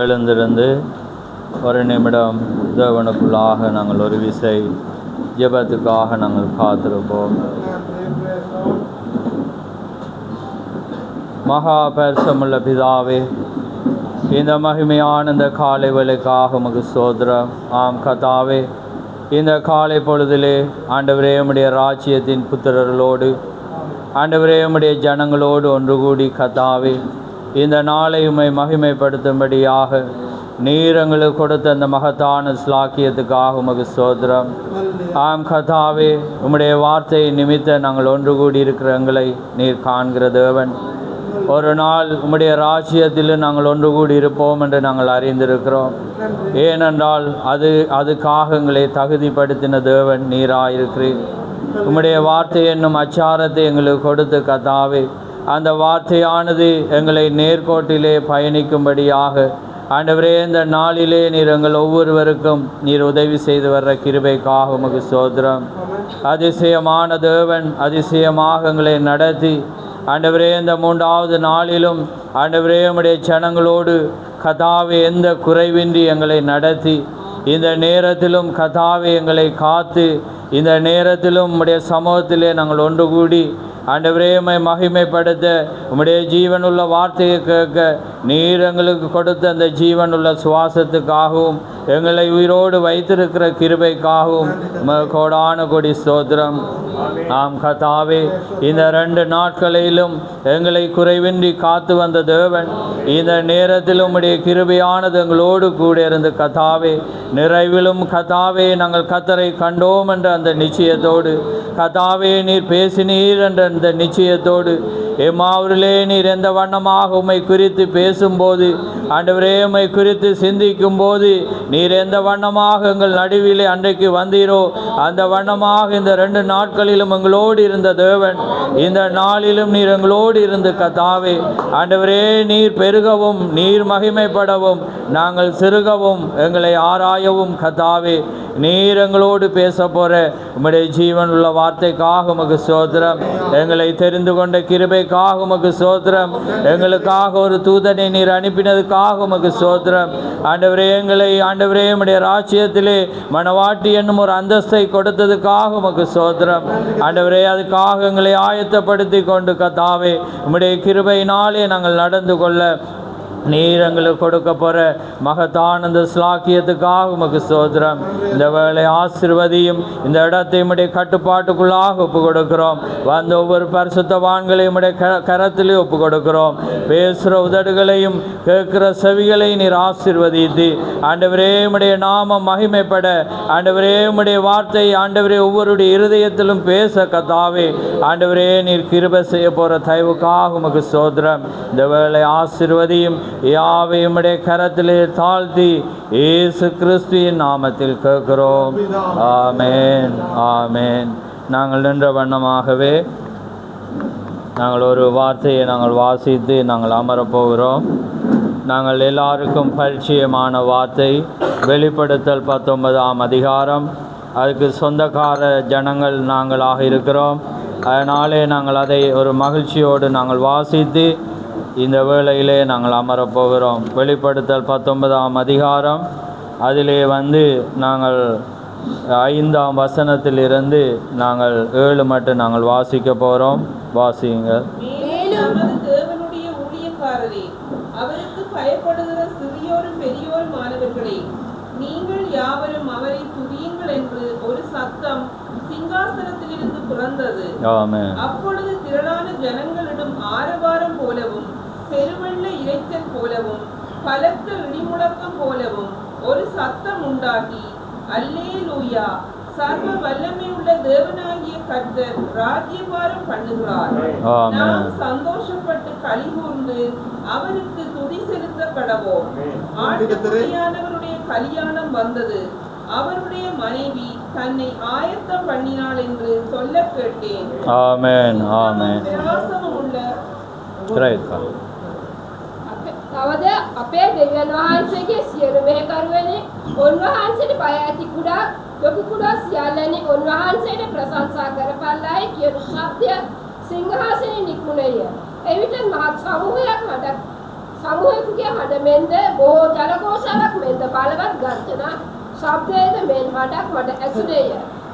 எழுந்திருந்து ஒரு நிமிடம் தேவனுக்குள்ளாக நாங்கள் ஒரு விசை ஜெபத்துக்காக நாங்கள் காத்திருப்போம். மகா பரிசுத்தமுள்ள பிதாவே, இந்த மகிமையான இந்த காலை வேளைக்காக உமக்கு ஸ்தோத்திரம். ஆம் கர்த்தாவே, இந்த காலை பொழுதிலே ஆண்டவரே உம்முடைய ராஜ்யத்தின் புத்திரர்களோடு ஆண்டவரே உம்முடைய ஜனங்களோடு ஒன்று கூடி கர்த்தாவே இந்த நாளை உம்மை மகிமைப்படுத்தும்படியாக நீர் எங்களுக்கு கொடுத்த அந்த மகத்தான ஸ்லாக்கியத்துக்காக உமக்கு ஸ்தோத்திரம். ஆம் கர்த்தாவே, உம்முடைய வார்த்தை நிமித்த நாங்கள் ஒன்று கூடி இருக்கிற எங்களை நீர் காண்கிற தேவன். ஒரு நாள் உம்முடைய ராஜ்யத்தில் நாங்கள் ஒன்று கூடி இருப்போம் என்று நாங்கள் அறிந்திருக்கிறோம். ஏனென்றால் அதுக்காக எங்களை தகுதிப்படுத்தின தேவன் நீராயிருக்கிறீர். உம்முடைய வார்த்தை என்னும் அச்சாரத்தை எங்களுக்கு கொடுத்து கர்த்தாவே, அந்த வார்த்தையானது எங்களை நேர்கோட்டிலே பயணிக்கும்படியாக ஆண்டவரே இந்த நாளிலே நீர் எங்கள் ஒவ்வொருவருக்கும் நீர் உதவி செய்து வர்ற கிருபைக்காக உமக்கு ஸ்தோத்திரம். அதிசயமான தேவன் அதிசயமாக எங்களை நடத்தி ஆண்டவரே இந்த 3வது நாளிலும் ஆண்டவரே உம்முடைய ஜனங்களோடு கர்த்தாவே எந்த குறைவின்றி எங்களை நடத்தி இந்த நேரத்திலும் கர்த்தாவே எங்களை காத்து இந்த நேரத்திலும் உம்முடைய சமூகத்திலே நாங்கள் ஒன்று கூடி ஆண்டவரே உம்மை மகிமைப்படுத்த உம்முடைய ஜீவனுள்ள வார்த்தையை கேட்க நீர் எங்களுக்கு கொடுத்த அந்த ஜீவனுள்ள சுவாசத்துக்காகவும் எங்களை உயிரோடு வைத்திருக்கிற கிருபைக்காகவும் கோடான கொடி ஸ்தோத்திரம். ஆம் கர்த்தாவே, இந்த 2 நாட்களிலும் எங்களை குறைவின்றி காத்து வந்த தேவன் இந்த நேரத்தில் உம்முடைய கிருபையானது எங்களோடு கூட இருந்து கர்த்தாவே நிறைவிலும் கர்த்தாவே நாங்கள் கர்த்தரை கண்டோம் என்ற அந்த நிச்சயத்தோடு கர்த்தாவே நீர் பேசினீர் என்ற அந்த நிச்சயத்தோடு எம்மாவூரிலே நீர் எந்த வண்ணமாக உம்மை குறித்து பேசும்போது ஆண்டவரே உம்மை குறித்து சிந்திக்கும் போது நீர் எந்த வண்ணமாக எங்கள் நடுவிலே அன்றைக்கு வந்தீரோ அந்த வண்ணமாக இந்த 2 நாட்களிலும் எங்களோடு இருந்த தேவன் இந்த நாளிலும் நீர் எங்களோடு இருந்து கர்த்தாவே ஆண்டவரே நீர் பெருகவும் நீர் மகிமைப்படவும் நாங்கள் சிறுகவும் எங்களை ஆராயவும் கர்த்தாவே நீர் எங்களோடு பேச போகிற உம்முடைய ஜீவனுள்ள வார்த்தைக்காக உமக்கு ஸ்தோத்திரம். எங்களை தெரிந்து கொண்ட கிருபைக்காக உமக்கு ஸ்தோத்திரம். எங்களுக்காக ஒரு தூதனை நீர் அனுப்பினதுக்காக உமக்கு ஸ்தோத்திரம். ஆண்டவரே எங்களை ஆண்டவரே உம்முடைய ராஜ்யத்திலே மணவாட்டி என்னும் ஒரு அந்தஸ்தை கொடுத்ததுக்காக உமக்கு ஸ்தோத்திரம். ஆண்டவரே அதுக்காக எங்களை ஆயத்தப்படுத்தி கொண்டு கர்த்தாவே உம்முடைய கிருபையினாலே நாங்கள் நடந்து கொள்ள நீர் எங்களுக்கு கொடுக்க போகிற மகத்தானந்த ஸ்லாக்கியத்துக்காக உமக்கு ஸ்தோத்திரம். இந்த வேளை ஆசீர்வதியும் இந்த இடத்தை உம்முடைய கட்டுப்பாட்டுக்குள்ளாக ஒப்பு கொடுக்கிறோம். வந்த ஒவ்வொரு பரிசுத்தவான்களையும் உம்முடைய கரத்திலே ஒப்பு கொடுக்கிறோம். பேசுகிற உதடுகளையும் கேட்கிற செவிகளையும் நீர் ஆசீர்வதித்து ஆண்டவரே உம்முடைய நாமம் மகிமைப்பட ஆண்டவரே உம்முடைய வார்த்தை ஆண்டவரே ஒவ்வொருடைய இருதயத்திலும் பேச கர்த்தாவே ஆண்டவரே நீர் கிருபை செய்ய போகிற தயவுக்காக உமக்கு ஸ்தோத்திரம். இந்த வேளை ஆசீர்வதியும் யாவை உம்முடைய கரத்திலே தாழ்த்தி இயேசு கிறிஸ்துவின் நாமத்தில் கேட்கிறோம். ஆமேன் ஆமேன். நாங்கள் நின்ற வண்ணமாகவே நாங்கள் ஒரு வார்த்தையை நாங்கள் வாசித்து நாங்கள் அமரப்போகிறோம். நாங்கள் எல்லாருக்கும் பரிச்சயமான வார்த்தை வெளிப்படுத்தல் 19ஆம் அதிகாரம். அதுக்கு சொந்தக்கார ஜனங்கள் நாங்களாக இருக்கிறோம். அதனாலே நாங்கள் அதை ஒரு மகிழ்ச்சியோடு நாங்கள் வாசித்து இந்த வேளையிலே நாங்கள் அமரப்போகிறோம். வெளிப்படுத்தல் 19ஆம் அதிகாரம் அதிலே நாங்கள் 5ஆம் வசனத்திலிருந்து நாங்கள் 7 மட்டும் நாங்கள் வாசிக்க போகிறோம். வாசியுங்கள். தேவனுடைய ஊழியக்காரரே, அவருக்கு பயப்படுகிற சிறியோரும் பெரியோரும் மாணவர்களே, நீங்கள் யாவரும் அவரை துதியுங்கள் என்று ஒரு சத்தம் சிங்காசனத்திலிருந்து பிறந்தது. அப்பொழுது திரளான ஜனங்களிடம் ஆரவாரம் போலவும் பெருவெள்ள இரைச்சல் போலவும் பலத்த இடிமுழக்கம் போலவும் ஒரு சத்தம் உண்டாகி, அல்லேலூயா, சர்வ வல்லமை உள்ள தேவனாகிய கர்த்தர் ராஜ்யபாரம் பண்ணுகிறார். நாம் சந்தோஷப்பட்டு களிகூர்ந்து அவருக்கு துதி செலுத்த கடவோம். ஆண்டவருடைய கல்யாணம் வந்தது, அவருடைய மனைவி தன்னை ஆயத்தம் பண்ணினாள் என்று சொல்ல கேட்டேன். ஆமென் ஆமென். තවද අපේ දෙවියන් වහන්සේගේ සියලු මෙහෙකරුවනි, උන්වහන්සේට බය ඇති කුඩා ලොකු කුඩා සියල්ලනි උන්වහන්සේට ප්‍රශංසා කරපල්ලායි කියන ශබ්දය සිංහාසනේ නිකුණේය. එවිට මහත් සමූහයක් මඩ සමූහයකගේ හඬ මෙන්ද බොහෝ ජලഘോഷාවක් මෙන්ද බලවත් ගර්ජනා ශබ්දයේද මෙන් හඬක් මට ඇසුනේය.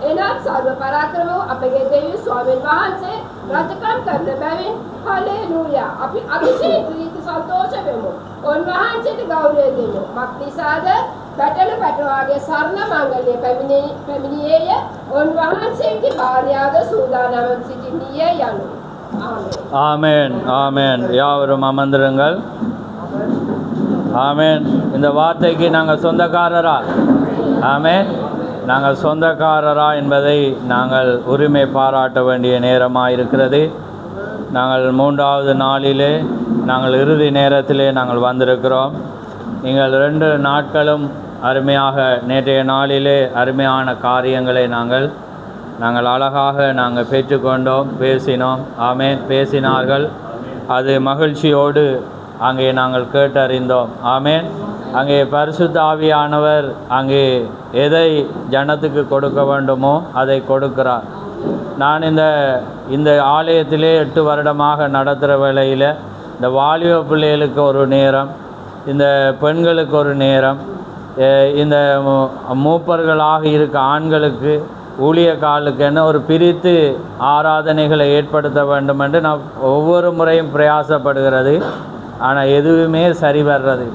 එනම් සර්ව පරාක්‍රම වූ අපගේ දෙවියන් ස්වාමීන් වහන්සේ රජකම් කරන බැවින් හලෙලූයා. අපි අතිශය ප්‍රීති සන්තෝෂ වෙමු. උන්වහන්සේට ගෞරවය දෙමු. මක්නිසාද පැටල පැටවාගේ සරණ මංගල්‍ය පැමිණියේය. උන්වහන්සේගේ භාර්යාවද සූදානම් සිටින්නේය යනු. ஆமென் ஆமென். யாவரும் அமர்ந்திருங்கள். ஆமென். இந்த வார்த்தைக்கு நாங்கள் சொந்தக்காரரா? ஆமென். நாங்கள் சொந்தக்காரரா என்பதை நாங்கள் உரிமை பாராட்ட வேண்டிய நேரமாக இருக்கிறது. நாங்கள் 3வது நாளிலே நாங்கள் இறுதி நேரத்திலே நாங்கள் வந்திருக்கிறோம். நீங்கள் 2 நாட்களும் அருமையாக நேற்றைய நாளிலே அருமையான காரியங்களை நாங்கள் அழகாக நாங்கள் பெற்றுக்கொண்டோம், பேசினோம். ஆமென். பேசினார்கள். அது மகிழ்ச்சியோடு அங்கே நாங்கள் கேட்டறிந்தோம். ஆமென். அங்கே பரிசுத்த ஆவியானவர் அங்கே எதை ஜனத்துக்கு கொடுக்க வேண்டுமோ அதை கொடுக்கிறார். நான் இந்த ஆலயத்திலே 8 வருடமாக நடத்துகிற வேளையில் இந்த வாலிப பிள்ளைகளுக்கு ஒரு நேரம், இந்த பெண்களுக்கு ஒரு நேரம், இந்த மூப்பர்களாக இருக்க ஆண்களுக்கு ஊழியக்காலுக்கு என்ன ஒரு பிரித்து ஆராதனைகளை ஏற்படுத்த வேண்டும் என்று நான் ஒவ்வொரு முறையும் பிரயாசப்படுகிறது. ஆனால் எதுவுமே சரி வர்றது.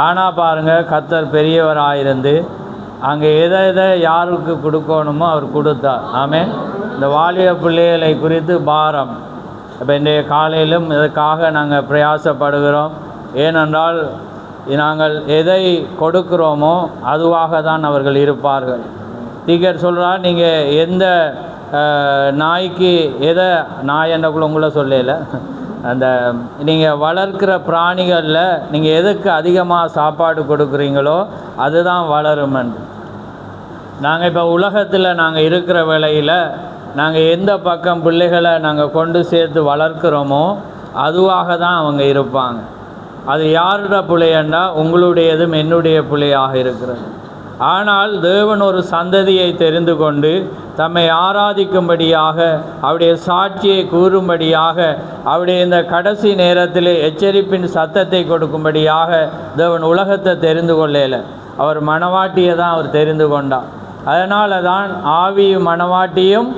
ஆனால் பாருங்கள், கர்த்தர் பெரியவராயிருந்து அங்கே எதை யாருக்கு கொடுக்கணுமோ அவர் கொடுத்தார். ஆமென். இந்த வாலிப பிள்ளைகளை குறித்து பாரம் இப்போ இன்றைய காலையிலும் இதற்காக நாங்கள் பிரயாசப்படுகிறோம். ஏனென்றால் நாங்கள் எதை கொடுக்கிறோமோ அதுவாக தான் அவர்கள் இருப்பார்கள். தீகர் சொல்கிறார், நீங்கள் எந்த நாய்க்கு எதை நாய் என்றக்குள்ள உங்களை சொல்லல, அந்த நீங்கள் வளர்க்கிற பிராணிகளில் நீங்கள் எதுக்கு அதிகமாக சாப்பாடு கொடுக்குறீங்களோ அதுதான் வளருமென்று. நாங்கள் இப்போ உலகத்தில் நாங்கள் இருக்கிற வேளையில் நாங்கள் எந்த பக்கம் பிள்ளைகளை நாங்கள் கொண்டு சேர்த்து வளர்க்குறோமோ அதுவாக தான் அவங்க இருப்பாங்க. அது யாரோட பிள்ளையண்டா உங்களுடையதும் என்னுடைய பிள்ளையாக இருக்கிறது. ஆனால் தேவன் ஒரு சந்ததியை தெரிந்து கொண்டு தம்மை ஆராதிக்கும்படியாக அவருடைய சாட்சியை கூறும்படியாக அவருடைய இந்த கடைசி நேரத்தில் எச்சரிப்பின் சத்தத்தை கொடுக்கும்படியாக தேவன் உலகத்தை தெரிந்து கொள்ளல. அவர் மணவாட்டியை தான் அவர் தெரிந்து கொண்டார். அதனால தான் ஆவியும் மணவாட்டியும்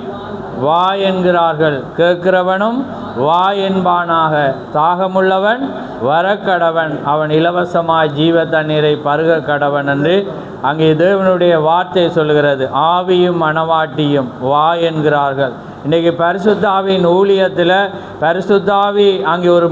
வா என்கிறார்கள். கேட்கிறவனும் வா என்பானாக. தாகமுள்ளவன் வரக்கடவன், அவன் இலவசமாய் ஜீவ தண்ணீரை பருக கடவன் என்று அங்கே தேவனுடைய வார்த்தை சொல்கிறது. ஆவியும் மணவாட்டியும் வா என்கிறார்கள். இன்றைக்கி பரிசுத்த ஆவியின் ஊழியத்தில் பரிசுத்த ஆவி அங்கே ஒரு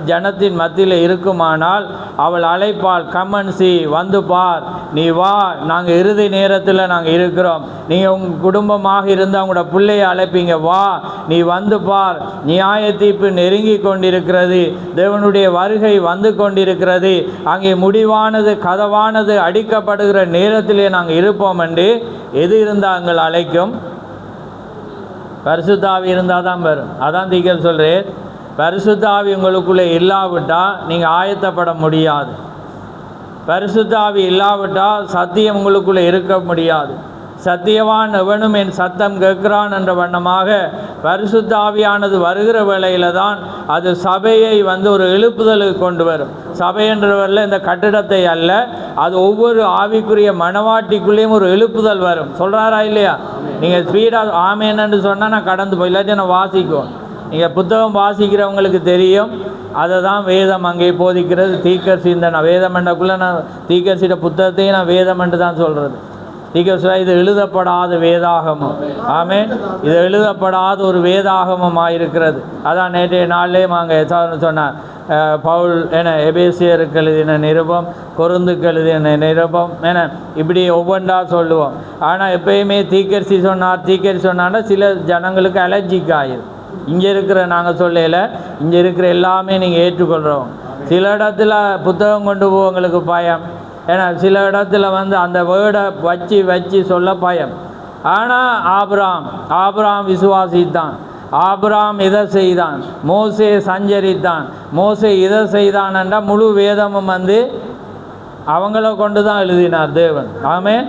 ஜனத்தின் மத்தியில் இருக்குமானால் அவள் அழைப்பாள், கம்மன்சி வந்து பார், நீ வா, நாங்கள் இறுதி நேரத்தில் நாங்கள் இருக்கிறோம், நீங்கள் உங்கள் குடும்பமாக இருந்து அவங்களோட பிள்ளையை அழைப்பீங்க, வா நீ வந்து பார், நியாய தீர்ப்பு நெருங்கி கொண்டிருக்கிறது, தேவனுடைய வருகை வந்து கொண்டிருக்கிறது, அங்கே முடிவானது கதவானது அடிக்கப்படுகிற நேரத்திலே நாங்கள் இருப்போம் என்று எது இருந்தால் எங்கள் அழைக்கும்? பரிசுத்த ஆவி இருந்தால் தான் வரும். அதான் தீகர் சொல்கிறேன், பரிசுத்த ஆவி உங்களுக்குள்ளே இல்லாவிட்டால் நீங்கள் ஆயத்தப்பட முடியாது. பரிசுத்த ஆவி இல்லாவிட்டால் சத்தியம் உங்களுக்குள்ளே இருக்க முடியாது. சத்தியவான் எவனும் என் சத்தம் கேட்கிறான் என்ற வண்ணமாக பரிசுத்த ஆவியானது வருகிற வேளையில் தான் அது சபையை வந்து ஒரு எழுப்புதலுக்கு கொண்டு வரும். சபை என்றவரில் இந்த கட்டிடத்தை அல்ல, அது ஒவ்வொரு ஆவிக்குரிய மணவாட்டிக்குள்ளேயும் ஒரு எழுப்புதல் வரும். சொல்கிறாரா இல்லையா? நீங்கள் ஸ்பீடாக ஆமேன்னு சொன்னால் நான் கடந்து போய், இல்லாட்டி நான் வாசிக்குவோம். நீங்கள் புத்தகம் வாசிக்கிறவங்களுக்கு தெரியும், அதை தான் வேதம் அங்கே போதிக்கிறது. தீக்கர் சிந்தனை வேதம் என்றக்குள்ளே நான் தீக்கர்சிட புத்தகத்தையும் நான் வேதம் என்று தான் சொல்கிறது. தீக்கர் இது எழுதப்படாத வேதாகமம். ஆமென். இது எழுதப்படாத ஒரு வேதாகமமாக இருக்கிறது. அதான் நேற்றைய நாளிலே நாங்கள் சொன்னார், பவுல் என எபேசியருக்கு எழுதின நிருபம், கொருந்துக்கு எழுதின நிருபம் என இப்படி ஒவ்வொன்றா சொல்லுவோம். ஆனால் எப்பயுமே தீக்கரிசி சொன்னான்னா சில ஜனங்களுக்கு அலர்ஜிக் ஆகிடும். இங்கே இருக்கிற நாங்கள் சொல்லல, இங்கே இருக்கிற எல்லாமே நீங்கள் ஏற்றுக்கொள்கிறோம். சில இடத்துல புத்தகம் கொண்டு போவங்களுக்கு பயம், ஏன்னா சில இடத்துல வந்து அந்த வேர்டை வச்சு சொல்ல பயம். ஆனால் ஆபிரகாம் விசுவாசித்தான், ஆபிரகாம் இதை செய்தான், மோசே சஞ்சரித்தான், மோசே இதை செய்தான் என்றால் முழு வேதமும் வந்து அவங்கள கொண்டு தான் எழுதினார் தேவன். ஆமென்.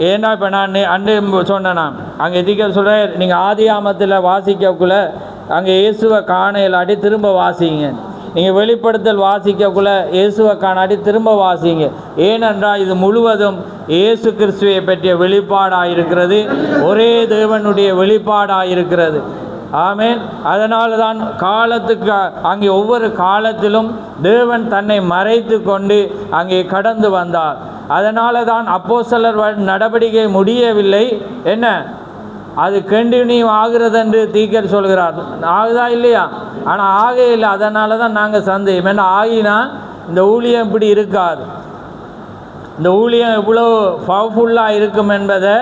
ஏன்னா இப்போ நான் அன்று சொன்னேன், அங்கே எதிர்க்க சொல்கிறேன், நீங்கள் ஆதி ஆமத்தில் வாசிக்கக்குள்ள அங்கே இயேசுவை காண இல்லாட்டி திரும்ப வாசிங்க. நீங்கள் வெளிப்படுத்தல் வாசிக்கக்குள்ள இயேசுவை காணாட்டி திரும்ப வாசிங்க. ஏனென்றால் இது முழுவதும் இயேசு கிறிஸ்துவை பற்றிய வெளிப்பாடாக இருக்கிறது, ஒரே தேவனுடைய வெளிப்பாடாக இருக்கிறது. ஆமேன். அதனால தான் காலத்துக்கு அங்கே ஒவ்வொரு காலத்திலும் தேவன் தன்னை மறைத்து கொண்டு அங்கே கடந்து வந்தார். அதனால தான் அப்போஸ்தலர் நடவடிக்கை முடியவில்லை, என்ன அது கண்டினியூ ஆகிறது என்று தீக்கர் சொல்கிறார். ஆகுதா இல்லையா? ஆனால் ஆக இல்லை. அதனால தான் நாங்கள் சந்தேகம். ஏன்னா ஆகினா இந்த ஊழியம் இப்படி இருக்காது. இந்த ஊழியம் இவ்வளோ பவர்ஃபுல்லாக இருக்கும் என்பதை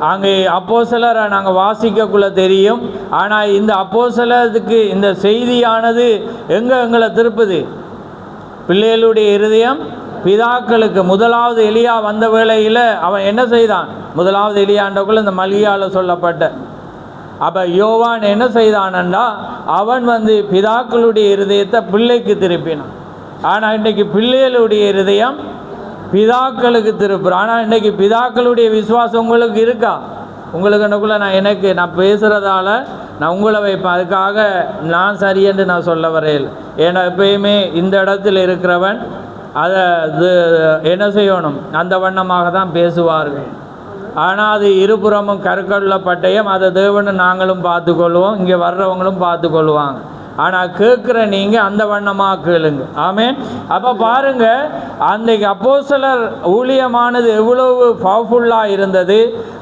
அங்கே அப்போஸ்தலரை நாங்கள் வாசிக்கக்குள்ள தெரியும். ஆனால் இந்த அப்போஸ்தலருக்கு இந்த செய்தியானது எங்களை திருப்புது? பிள்ளைகளுடைய இருதயம் பிதாக்களுக்கு. முதலாவது எலியா வந்த வேளையில் அவன் என்ன செய்தான்? முதலாவது எலியாண்டக்குள்ள இந்த மல்கியாவில் சொல்லப்பட்ட அப்போ யோவான் என்ன செய்தானண்டா, அவன் பிதாக்களுடைய இருதயத்தை பிள்ளைக்கு திருப்பினான். ஆனால் இன்றைக்கு பிள்ளைகளுடைய இருதயம் பிதாக்களுக்கு திருப்புறோம். ஆனால் இன்றைக்கி பிதாக்களுடைய விசுவாசம் உங்களுக்கு இருக்கா? உங்களுக்கு எனக்குள்ள நான் பேசுகிறதால நான் உங்களை வைப்பேன். அதுக்காக நான் சரியென்று நான் சொல்ல வரையில். ஏன்னா எப்பயுமே இந்த இடத்துல இருக்கிறவன் அதை என்ன செய்யணும், அந்த வண்ணமாக தான் பேசுவார்கள். ஆனால் அது இருபுறமும் கற்கொள்ள பட்டயம், அதை தேவனை நாங்களும் பார்த்துக்கொள்வோம், இங்கே வர்றவங்களும் பார்த்துக்கொள்வாங்க. ஆனால் கேட்குற நீங்கள் அந்த வண்ணமாக கேளுங்க. ஆமேன். அப்போ பாருங்கள், அன்றைக்கு அப்போஸ்தலர் ஊழியமானது எவ்வளவு பவர்ஃபுல்லாக இருந்தது.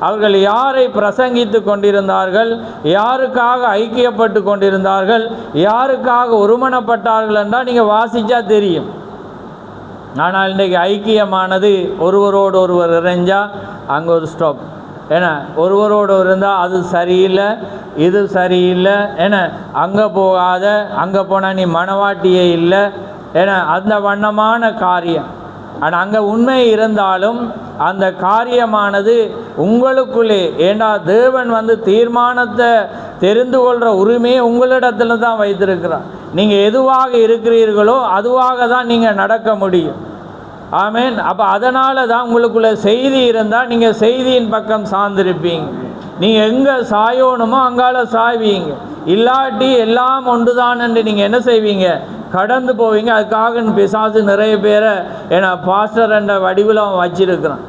அவர்கள் யாரை பிரசங்கித்து கொண்டிருந்தார்கள், யாருக்காக ஐக்கியப்பட்டு கொண்டிருந்தார்கள், யாருக்காக ஒருமனப்பட்டார்கள் என்றால் நீங்கள் வாசித்தா தெரியும். ஆனால் இன்றைக்கு ஐக்கியமானது ஒருவரோடு ஒருவர் இறைஞ்சால் அங்கே ஒரு ஸ்டாப். ஏன்னா ஒருவரோடு இருந்தால் அது சரியில்லை, இது சரியில்லை, ஏன்னா அங்கே போகாத, அங்கே போனால் நீ மனவாட்டியே இல்லை, ஏன்னா அந்த வண்ணமான காரியம். ஆனால் அங்கே உண்மை இருந்தாலும் அந்த காரியமானது உங்களுக்குள்ளே, ஏண்டா தேவன் தீர்மானத்தை தெரிந்து கொள்கிற உரிமையை உங்களிடத்துல தான் வைத்திருக்கிறார். நீங்கள் எதுவாக இருக்கிறீர்களோ அதுவாக தான் நீங்கள் நடக்க முடியும். ஆமேன். அப்போ அதனால தான் உங்களுக்குள்ள செய்தி இருந்தால் நீங்கள் செய்தியின் பக்கம் சார்ந்திருப்பீங்க. நீங்கள் எங்கே சாயணுமோ அங்கால சாய்வீங்க. இல்லாட்டி எல்லாம் ஒன்று தான் என்று நீங்கள் என்ன செய்வீங்க, கடந்து போவீங்க. அதுக்காக பிசாசு நிறைய பேரை ஏன்னா பாஸ்டர் என்ற வடிவில் அவன் வச்சிருக்கிறான்.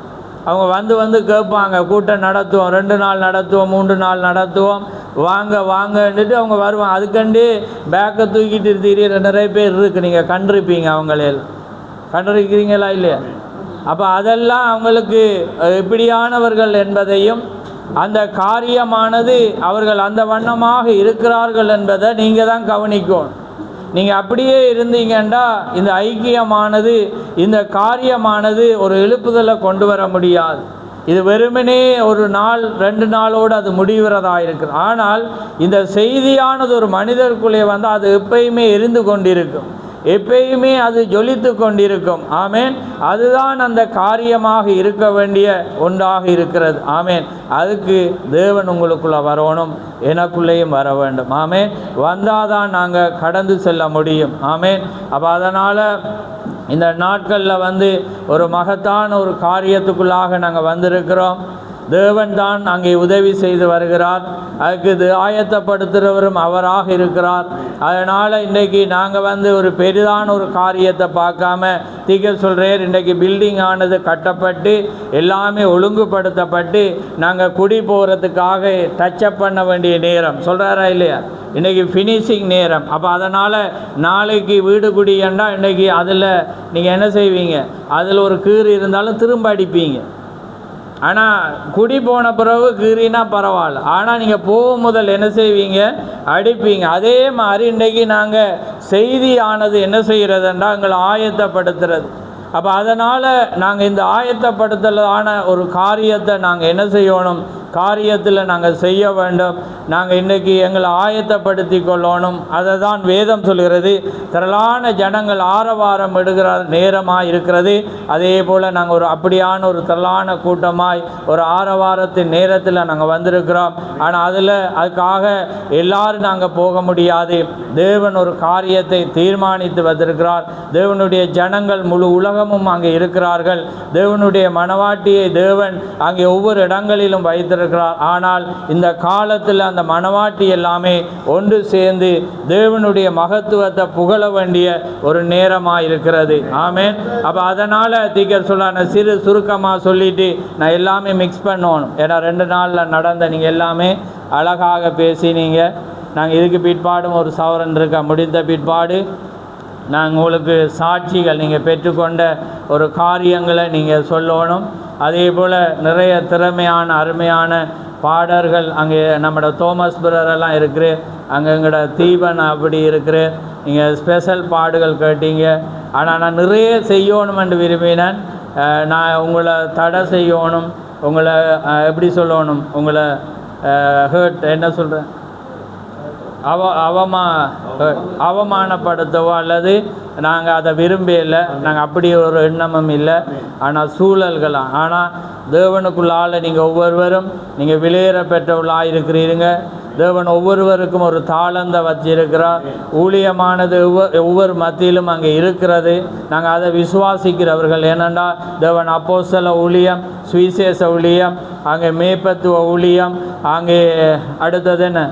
அவங்க வந்து கேட்பாங்க, கூட்டம் நடத்துவோம், 2 நாள் நடத்துவோம், 3 நாள் நடத்துவோம், வாங்கன்னுட்டு அவங்க வருவாங்க. அதுக்கண்டு பேக்கை தூக்கிட்டு திரியிற நிறைய பேர் இருக்குது. நீங்கள் கண்டிருப்பீங்க, அவங்களெல்லாம் கண்டிருக்கிறீங்களா இல்லையா? அப்போ அதெல்லாம் அவங்களுக்கு எப்படியானவர்கள் என்பதையும் அந்த காரியமானது அவர்கள் அந்த வண்ணமாக இருக்கிறார்கள் என்பதை நீங்கள் தான் கவனிக்கணும். நீங்கள் அப்படியே இருந்தீங்கன்னா இந்த ஐக்கியமானது, இந்த காரியமானது ஒரு எழுப்புதலை கொண்டு வர முடியாது. இது வெறுமனே ஒரு நாள் 2 நாளோடு அது முடிகிறதா இருக்குது. ஆனால் இந்த செய்தியானது ஒரு மனிதருக்குள்ளே அது எப்பயுமே எரிந்து கொண்டிருக்கும், எப்பயுமே அது ஜொலித்து கொண்டிருக்கும். ஆமேன். அதுதான் அந்த காரியமாக இருக்க வேண்டிய ஒன்றாக இருக்கிறது. ஆமேன். அதுக்கு தேவன் உங்களுக்குள்ளே வரணும், எனக்குள்ளேயும் வர வேண்டும். ஆமேன். வந்தால் தான் நாங்கள் கடந்து செல்ல முடியும். ஆமேன். அப்போ அதனால் இந்த நாட்களில் ஒரு மகத்தான ஒரு காரியத்துக்குள்ளாக நாங்கள் வந்திருக்கிறோம். தேவன் தான் அங்கே உதவி செய்து வருகிறார். அதுக்கு ஆயத்தப்படுத்துகிறவரும் அவராக இருக்கிறார். அதனால் இன்றைக்கி நாங்கள் ஒரு பெரிதான ஒரு காரியத்தை பார்க்காம தீக்க சொல்கிறேன். இன்றைக்கி பில்டிங் ஆனது கட்டப்பட்டு எல்லாமே ஒழுங்குபடுத்தப்பட்டு நாங்கள் குடி போகிறதுக்காக டச்சப் பண்ண வேண்டிய நேரம் சொல்கிறாரா இல்லையா? இன்றைக்கி ஃபினிஷிங் நேரம். அப்போ அதனால் நாளைக்கு வீடு குடியண்டா இன்றைக்கி அதில் நீங்கள் என்ன செய்வீங்க, அதில் ஒரு கீறு இருந்தாலும் திரும்ப அடிப்பீங்க. ஆனால் குடி போன பிறகு கீறினா பரவாயில்ல. ஆனால் நீங்கள் போகும் முதல் என்ன செய்வீங்க, அடிப்பீங்க. அதே மாதிரி இன்றைக்கி நாங்கள் செய்தியானது என்ன செய்கிறதுன்றா எங்களை ஆயத்தப்படுத்துறது. அப்போ அதனால் நாங்கள் இந்த ஆயத்தப்படுத்தலான ஒரு காரியத்தை நாங்கள் என்ன செய்யணும், காரியத்தில் நாங்கள் செய்ய வேண்டும். நாங்கள் இன்றைக்கி எங்களை ஆயத்தப்படுத்தி கொள்ளணும். அதை தான் வேதம் சொல்கிறது. திரளான ஜனங்கள் ஆரவாரம் எடுக்கிற நேரமாக இருக்கிறது. அதே போல் நாங்கள் ஒரு அப்படியான ஒரு திரளான கூட்டமாய் ஒரு ஆரவாரத்தின் நேரத்தில் நாங்கள் வந்திருக்கிறோம். ஆனால் அதுக்காக எல்லாரும் நாங்கள் போக முடியாது. தேவன் ஒரு காரியத்தை தீர்மானித்து வந்திருக்கிறார். தேவனுடைய ஜனங்கள் முழு உலகமும் அங்கே இருக்கிறார்கள். தேவனுடைய மனவாட்டியை தேவன் அங்கே ஒவ்வொரு இடங்களிலும் வைத்திருக்கிறார். வைத்திருக்கிறார். ஆனால் இந்த காலத்தில் அந்த மணவாட்டி எல்லாமே ஒன்று சேர்ந்து தேவனுடைய மகத்துவத்தை புகழ வேண்டிய ஒரு நேரமாக இருக்கிறது. ஆமென். அப்போ அதனால் தீக்கர் சொல்ல நான் சுருக்கமாக சொல்லிட்டு நான் எல்லாமே மிக்ஸ் பண்ணணும். ஏன்னா 2 நாளில் நடந்த நீங்கள் எல்லாமே அழகாக பேசினீங்க. நாங்கள் இதுக்கு பிற்பாடும் ஒரு சவரன் இருக்க முடிந்த பிற்பாடு நாங்கள் உங்களுக்கு சாட்சிகள் நீங்கள் பெற்றுக்கொண்ட ஒரு காரியங்களை நீங்கள் சொல்லணும். அதே போல் நிறைய திறமையான அருமையான பாடல்கள் அங்கே நம்மளோட தோமஸ் பிரரெல்லாம் இருக்குது, அங்கே எங்களோட தீபன் அப்படி இருக்குது. நீங்கள் ஸ்பெஷல் பாடுகள் கேட்டீங்க. ஆனால் நான் நிறைய செய்யணும் என்று விரும்பினேன். நான் உங்களை தடை செய்யணும், உங்களை எப்படி சொல்லணும், உங்களை ஹர்ட் என்ன சொல்கிறேன் அவமானப்படுத்தவோ அல்லது நாங்கள் அதை விரும்பல. நாங்கள் அப்படி ஒரு எண்ணமும் இல்லை. ஆனால் சூழல்களாம். ஆனால் தேவனுக்குள்ளால் நீங்கள் ஒவ்வொருவரும் நீங்கள் விலையேற பெற்றவர்களாக இருக்கிறீங்க. தேவன் ஒவ்வொருவருக்கும் ஒரு தாளந்தை வச்சிருக்கிறார். ஊழியமானது ஒவ்வொரு மத்தியிலும் அங்கே இருக்கிறது. நாங்கள் அதை விசுவாசிக்கிறவர்கள். ஏனென்றால் தேவன் அப்போஸ்தல ஊழியம், சுவிசேஷ ஊழியம், அங்கே மேய்ப்பத்துவ ஊழியம், அங்கே அடுத்தது என்ன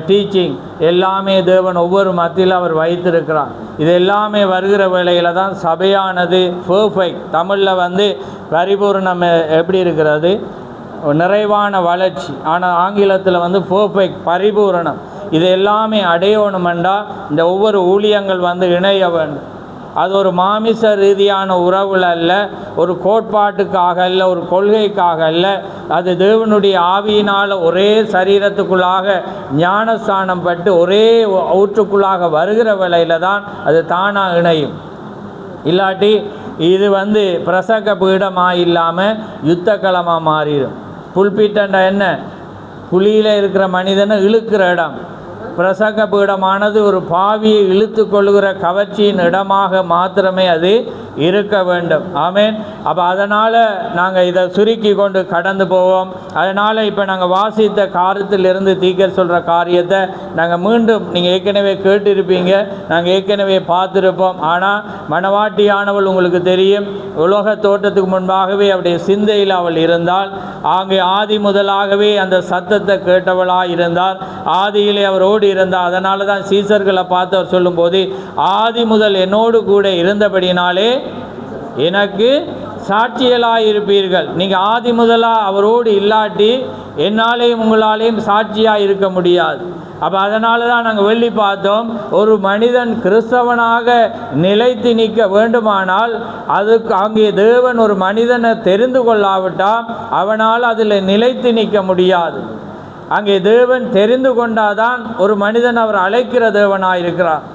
டீச்சிங் எல்லாமே தேவன் ஒவ்வொரு மத்தியில் அவர் வைத்திருக்கிறார். இது எல்லாமே வருகிற வேளையில் தான் சபையானது பெர்ஃபெக்ட். தமிழில் பரிபூர்ணம் எப்படி இருக்கிறது, நிறைவான வளர்ச்சி. ஆனால் ஆங்கிலத்தில் பெர்ஃபெக்ட் பரிபூரணம். இது எல்லாமே அடையணுமெண்டா இந்த ஒவ்வொரு ஊழியங்கள் இணைய வேண்டும். அது ஒரு மாமிச ரீதியான உறவுகள் அல்ல, ஒரு கோட்பாட்டுக்காக அல்ல, ஒரு கொள்கைக்காக அல்ல. அது தேவனுடைய ஆவியினால் ஒரே சரீரத்துக்குள்ளாக ஞானஸ்தானம் பட்டு ஒரே ஊற்றுக்குள்ளாக வருகிற வேளையில் தான் அது தானாக இணையும். இல்லாட்டி இது பிரசங்க பீடமாக இல்லாமல் யுத்த களமாக மாறிடும். புல்பீட்டண்டா என்ன, குழியில் இருக்கிற மனிதனை இழுக்கிற இடம். பிரசங்க பீடமானது ஒரு பாவியை இழுத்து கொள்கிற கவர்ச்சியின் இடமாக மாத்திரமே அது இருக்க வேண்டும். ஆமேன். அப்போ அதனால் நாங்கள் இதை சுருக்கி கொண்டு கடந்து போவோம். அதனால் இப்போ நாங்கள் வாசித்த காரியத்திலிருந்து தீக்கர் சொல்கிற காரியத்தை நாங்கள் மீண்டும் நீங்கள் ஏற்கனவே கேட்டிருப்பீங்க, நாங்கள் ஏற்கனவே பார்த்துருப்போம். ஆனால் மணவாட்டியானவள் உங்களுக்கு தெரியும், உலக தோட்டத்துக்கு முன்பாகவே அவருடைய சிந்தையில் அவள் இருந்தால். அங்கே ஆதி முதலாகவே அந்த சத்தத்தை கேட்டவளாக இருந்தார். ஆதியிலே அவரோடு இருந்தார். அதனால தான் சீசர்களை பார்த்து அவர் சொல்லும்போது, ஆதி முதல் என்னோடு கூட இருந்தபடினாலே எனக்கு சாட்சியலாக இருப்பீர்கள். நீங்கள் ஆதி முதலாக அவரோடு இல்லாட்டி என்னாலேயும் உங்களாலேயும் சாட்சியாக இருக்க முடியாது. அப்போ அதனால தான் நாங்கள் வெள்ளி பார்த்தோம், ஒரு மனிதன் கிறிஸ்தவனாக நிலைத்து நிற்க வேண்டுமானால் அதுக்கு அங்கே தேவன் ஒரு மனிதனை தெரிந்து கொள்ளாவிட்டால் அவனால் அதில் நிலைத்து நிற்க முடியாது. அங்கே தேவன் தெரிந்து கொண்டாதான் ஒரு மனிதன் அவர் அழைக்கிற தேவனாக இருக்கிறார்.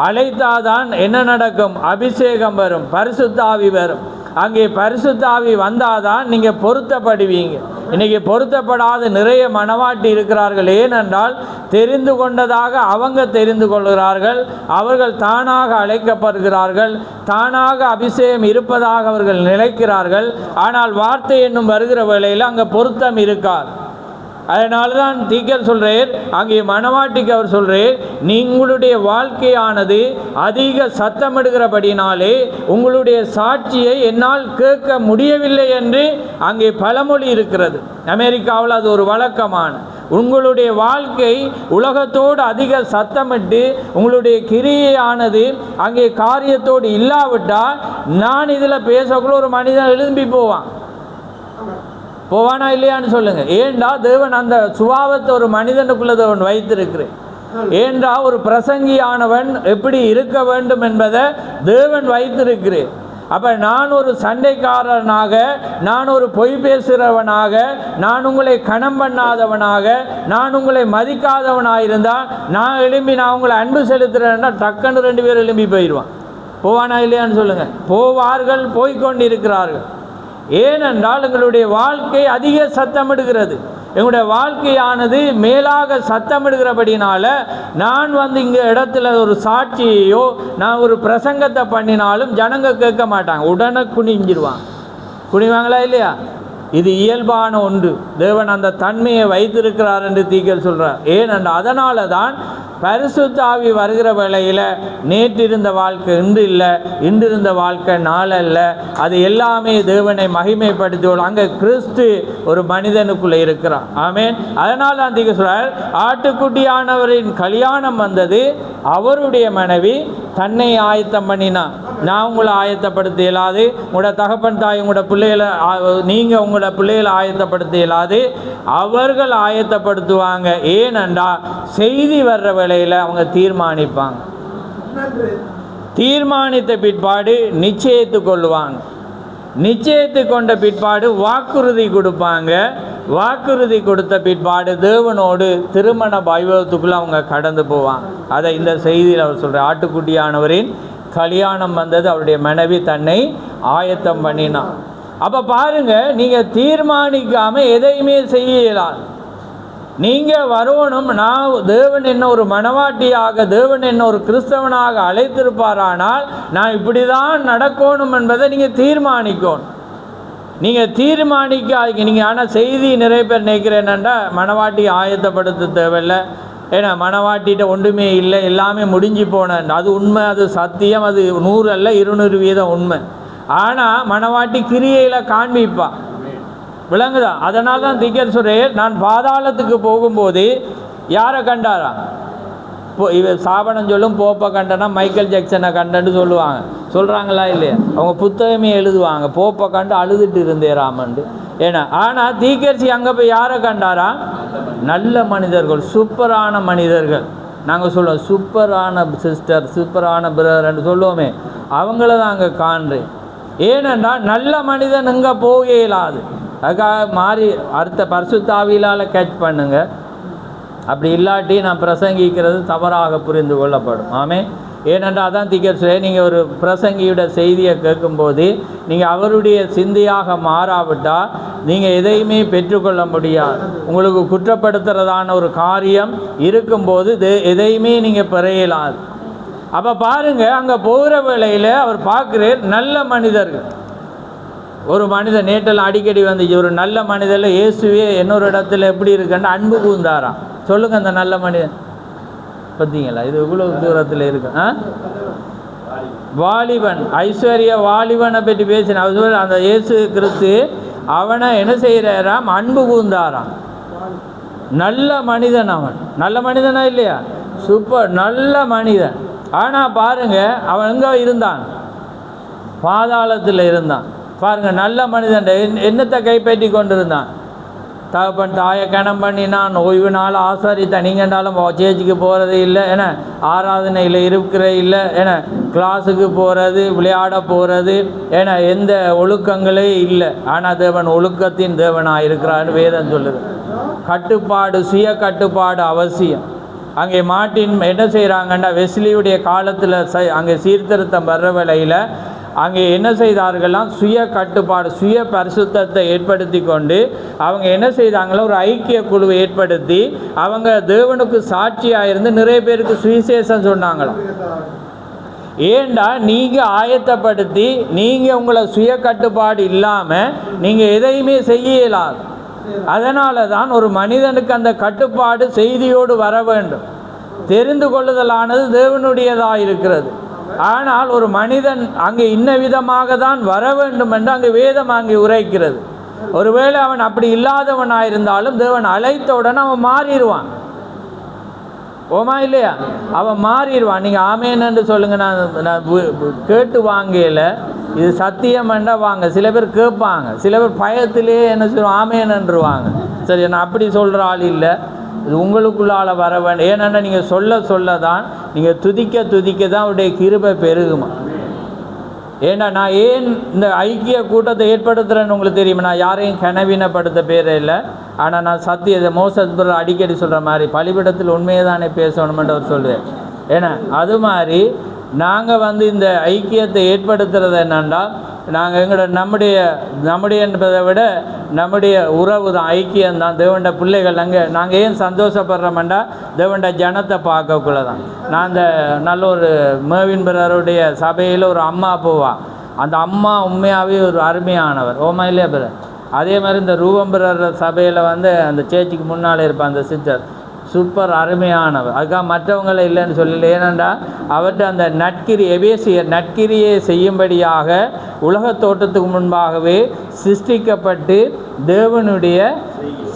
அழைத்தாதான் என்ன நடக்கும், அபிஷேகம் வரும், பரிசுத்த ஆவி வரும். அங்கே பரிசுத்த ஆவி வந்தாதான் நீங்கள் பொருத்தப்படுவீங்க. இன்றைக்கி பொருத்தப்படாத நிறைய மணவாட்டி இருக்கிறார்கள். ஏனென்றால் தெரிந்து கொண்டதாக அவங்க தெரிந்து கொள்கிறார்கள், அவர்கள் தானாக அழைக்கப்படுகிறார்கள், தானாக அபிஷேகம் இருப்பதாக அவர்கள் நினைக்கிறார்கள். ஆனால் வார்த்தை என்னும் வருகிற வேளையில் அங்கே பொருத்தம் இருக்காது. அதனால தான் தீக்கர் சொல்கிறேன், அங்கே மணவாட்டிக்கு அவர் சொல்கிறேன், நீங்களுடைய வாழ்க்கையானது அதிக சத்தமிடுகிறபடினாலே உங்களுடைய சாட்சியை என்னால் கேட்க முடியவில்லை என்று அங்கே பழமொழி இருக்கிறது. அமெரிக்காவில் அது ஒரு வழக்கமான, உங்களுடைய வாழ்க்கை உலகத்தோடு அதிக சத்தமிட்டு உங்களுடைய கிரியையானது அங்கே காரியத்தோடு இல்லாவிட்டால் நான் இதில் பேசக்குள்ள ஒரு மனிதன் எழும்பி போவானா இல்லையான்னு சொல்லுங்கள். ஏண்டா தேவன் அந்த சுபாவத்தை ஒரு மனிதனுக்குள்ள தேவன் வைத்திருக்கிறேன். ஏண்டா ஒரு பிரசங்கியானவன் எப்படி இருக்க வேண்டும் என்பதை தேவன் வைத்திருக்கிறேன். அப்போ நான் ஒரு சண்டைக்காரனாக, நான் ஒரு பொய் பேசுகிறவனாக, நான் உங்களை கணம் பண்ணாதவனாக, நான் உங்களை மதிக்காதவனாக இருந்தால் நான் எழும்பி நான் உங்களை அன்பு செலுத்துகிறேன்னா டக்குன்னு 2 பேர் எழும்பி போயிடுவான். போவானா இல்லையான்னு சொல்லுங்கள். போவார்கள், போய்கொண்டு இருக்கிறார்கள். ஏனென்றால் எங்களுடைய வாழ்க்கை அதிக சத்தமிடுகிறது. எங்களுடைய வாழ்க்கையானது மேலாக சத்தமிடுகிறபடினால நான் இங்கே இடத்துல ஒரு சாட்சியையோ நான் ஒரு பிரசங்கத்தை பண்ணினாலும் ஜனங்க கேட்க மாட்டாங்க, உடனே குனிவாங்களா இல்லையா? இது இயல்பான ஒன்று. தேவன் அந்த தன்மையை வைத்திருக்கிறார் என்று தீக்கர் சொல்கிறார். ஏனென்றால் அதனால தான் பரிசுத்த ஆவி வருகிற வேளையில் நேற்று இருந்த வாழ்க்கை இன்று இல்லை, இன்று இருந்த வாழ்க்கை நாளல்ல. அது எல்லாமே தேவனை மகிமைப்படுத்தி அங்கே கிறிஸ்து ஒரு மனிதனுக்குள்ளே இருக்கிறான். ஆமென். அதனால் தான் சொல்றார், ஆட்டுக்குட்டியானவரின் கல்யாணம் வந்தது, அவருடைய மனைவி தன்னை ஆயத்தம் பண்ணினான். நான் உங்களை ஆயத்தப்படுத்த இயலாது, உங்களோட தகப்பன் தாய் உங்களோட பிள்ளைகளை நீங்கள் உங்களோட பிள்ளைகளை ஆயத்தப்படுத்த இயலாது, அவர்கள் ஆயத்தப்படுத்துவாங்க. ஏனென்றா செய்தி வர்ற வேளையில் அவங்க தீர்மானிப்பாங்க. தீர்மானித்த பிற்பாடு நிச்சயித்து கொள்ளுவாங்க. நிச்சயித்து கொண்ட பிற்பாடு வாக்குறுதி கொடுப்பாங்க. வாக்குறுதி கொடுத்த பிற்பாடு தேவனோடு திருமண வைபவத்துக்குள்ளே அவங்க கடந்து போவாங்க. அதை இந்த செய்தியில் அவர் சொல்கிறார், ஆட்டுக்குட்டியானவரின் கல்யாணம் வந்தது, அவருடைய மனைவி தன்னை ஆயத்தம் பண்ணினான். அப்போ பாருங்கள், நீங்கள் தீர்மானிக்காமல் எதையுமே செய்யலாம். நீங்கள் வரணும், நான் தேவன் என்ன ஒரு மனவாட்டியாக, தேவன் என்ன ஒரு கிறிஸ்தவனாக அழைத்திருப்பாரானால் நான் இப்படி தான் நடக்கணும் என்பதை நீங்கள் தீர்மானிக்கணும். நீங்கள் தீர்மானிக்காதீங்க. நீங்கள் ஆனால் செய்தி நிறைய பேர் நினைக்கிறேன்னா மனவாட்டி ஆயத்தப்படுத்த தேவையில்லை, ஏன்னா மனவாட்டிகிட்ட ஒன்றுமே இல்லை, எல்லாமே முடிஞ்சு போனேன். அது உண்மை, அது சத்தியம், அது 100 அல்ல 200% உண்மை. ஆனால் மனவாட்டி கிரியையில் காண்பிப்பா, விளங்குதா? அதனால தான் திக்கர் சொல்கிறேன், நான் பாதாளத்துக்கு போகும்போது யாரை கண்டாரா? இவர் சாபனம் சொல்லும், போப்பை கண்டனா மைக்கேல் ஜாக்சனை கண்டன்னு சொல்கிறாங்களா இல்லையா? அவங்க புத்தகமே எழுதுவாங்க, போப்பை கண்டு அழுதுட்டு இருந்தேராமண்டு. ஏன்னா ஆனால் தீக்கர்ச்சி அங்கே போய் யாரை கண்டாரா? நல்ல மனிதர்கள், சூப்பரான மனிதர்கள். நாங்கள் சொல்லுவோம் சூப்பரான சிஸ்டர், சூப்பரான பிரதர்ன்னு சொல்லுவோமே, அவங்கள தான் அங்கே காண்றேன். ஏனென்றால் நல்ல மனிதன் இங்கே போக இயலாது. அதுக்காக மாறி அடுத்த பரிசுத்த ஆவியால் கேட்ச் பண்ணுங்க. அப்படி இல்லாட்டி நான் பிரசங்கிக்கிறது தவறாக புரிந்து கொள்ளப்படும். ஆமே. ஏனென்றால் அதான் திக்கர் சொல்ல, நீங்கள் ஒரு பிரசங்கியோட செய்தியை கேட்கும்போது நீங்கள் அவருடைய சிந்தையாக மாறாவிட்டால் நீங்கள் எதையுமே பெற்றுக்கொள்ள முடியாது. உங்களுக்கு குற்றப்படுத்துகிறதான ஒரு காரியம் இருக்கும்போது எதையுமே நீங்கள் பெறையலாது. அப்போ பாருங்கள், அங்கே போகிற வேளையில் அவர் பார்க்குறார் நல்ல மனிதர்கள். ஒரு மனிதன் நேற்றெல்லாம் அடிக்கடி வந்துச்சு, ஒரு நல்ல மனிதரில் இயேசுவே இன்னொரு இடத்துல எப்படி இருக்குன்னு அன்பு கூந்தாராம். சொல்லுங்கள், அந்த நல்ல மனிதன் பார்த்தீங்களா? இது இவ்வளோ தூரத்தில் இருக்கு. வாலிபன், ஐஸ்வர்ய வாலிபனை பற்றி பேசின அவர், அந்த இயேசு கிறிஸ்து அவனை என்ன செய்கிறாராம்? அன்பு கூந்தாராம். நல்ல மனிதன் அவன். நல்ல மனிதனா இல்லையா? சூப்பர், நல்ல மனிதன். ஆனால் பாருங்கள், அவன் எங்கே இருந்தான்? பாதாளத்தில் இருந்தான். பாருங்கள், நல்ல மனிதன் என்னத்தை கைப்பற்றி கொண்டிருந்தான்? தகப்பன் தாயை கணம் பண்ணினான், ஓய்வு நாள் ஆசாரித்தான். நீங்கண்டாலும் சேர்ச்சிக்கு போகிறது இல்லை, ஏன்னா ஆராதனையில் இருக்கிற இல்லை, ஏன்னா கிளாஸுக்கு போகிறது, விளையாட போகிறது, ஏன்னா எந்த ஒழுக்கங்களே இல்லை. ஆனால் தேவன் ஒழுக்கத்தின் தேவனாக இருக்கிறான்னு வேதம் சொல்லுது. கட்டுப்பாடு, சுய கட்டுப்பாடு அவசியம். அங்கே மார்ட்டின் என்ன செய்கிறாங்கன்னா, வெஸ்லியுடைய காலத்தில் அங்கே சீர்திருத்தம் வர்ற வேளையில் அங்கே என்ன செய்தார்கள்லாம்? சுய கட்டுப்பாடு, சுய பரிசுத்தத்தை ஏற்படுத்தி கொண்டு அவங்க என்ன செய்தாங்களோ ஒரு ஐக்கிய குழுவை ஏற்படுத்தி அவங்க தேவனுக்கு சாட்சியாக இருந்து நிறைய பேருக்கு சுவிசேஷம் சொன்னாங்களாம். ஏண்டா நீங்கள் ஆயத்தப்படுத்தி நீங்கள் உங்களை சுய கட்டுப்பாடு இல்லாமல் நீங்கள் எதையுமே செய்யலாது. அதனால தான் ஒரு மனிதனுக்கு அந்த கட்டுப்பாடு செய்தியோடு வர வேண்டும். தெரிந்து கொள்ளுதலானது தேவனுடையதாக இருக்கிறது. ஆனால் ஒரு மனிதன் அங்கே இன்ன விதமாக தான் வர வேண்டும் என்று அங்கே வேதம் அங்கே உரைக்கிறது. ஒருவேளை அவன் அப்படி இல்லாதவனாயிருந்தாலும் தேவன் அழைத்தவுடன் அவன் மாறிடுவான். ஓமா இல்லையா? அவன் மாறிடுவான். நீங்கள் ஆமேன் என்று சொல்லுங்கள். நான் கேட்டு வாங்கல, இது சத்தியம் என்றால் வாங்க. சில பேர் கேட்பாங்க, சில பேர் பயத்திலே என்ன சொல்லுவோம், ஆமேன் என்றுவாங்க. சரி, நான் அப்படி சொல்கிற ஆள் இல்லை. இது உங்களுக்குள்ளால் வர வேண்டும். ஏன்னா நீங்கள் சொல்ல தான், நீங்கள் துதிக்க தான் அவருடைய கிருபை பெருகுமா. ஏன்னா நான் ஏன் இந்த ஐக்கிய கூட்டத்தை ஏற்படுத்துகிறேன்னு உங்களுக்கு தெரியுமா? நான் யாரையும் கனவீனப்படுத்த பேரே இல்லை. ஆனால் நான் சத்தியத்தை மோசஸ் அடிக்கடி சொல்கிற மாதிரி பலிபிடத்தில் உண்மையை தானே பேசணுமென்று அவர் சொல்லுவேன். ஏன்னா அது மாதிரி நாங்கள் இந்த ஐக்கியத்தை ஏற்படுத்துகிறது என்னென்னா, நாங்கள் எங்களோட நம்முடைய என்பதை விட நம்முடைய உறவு தான், ஐக்கியம்தான். தேவண்ட பிள்ளைகள் நாங்கள் ஏன் சந்தோஷப்படுறோம்டா, தேவண்ட ஜனத்தை பார்க்கக்குள்ள தான். நான் அந்த நல்ல ஒரு மேவின் பிரருடைய சபையில் ஒரு அம்மா போவா. அந்த அம்மா உண்மையாகவே ஒரு அருமையானவர். ஓமா இல்லையா பிரதர்? அதே மாதிரி இந்த ரூபம் பிரர் சபையில் அந்த சேர்ச்சிக்கு முன்னால் இருப்பான் அந்த சிஸ்டர், சூப்பர் அருமையானவர். அதுக்காக மற்றவங்களை இல்லைன்னு சொல்லல. ஏனென்றா அவர்கிட்ட அந்த எபேசியர் நற்கிரியை செய்யும்படியாக உலகத் தோற்றத்துக்கு முன்பாகவே சிருஷ்டிக்கப்பட்டு தேவனுடைய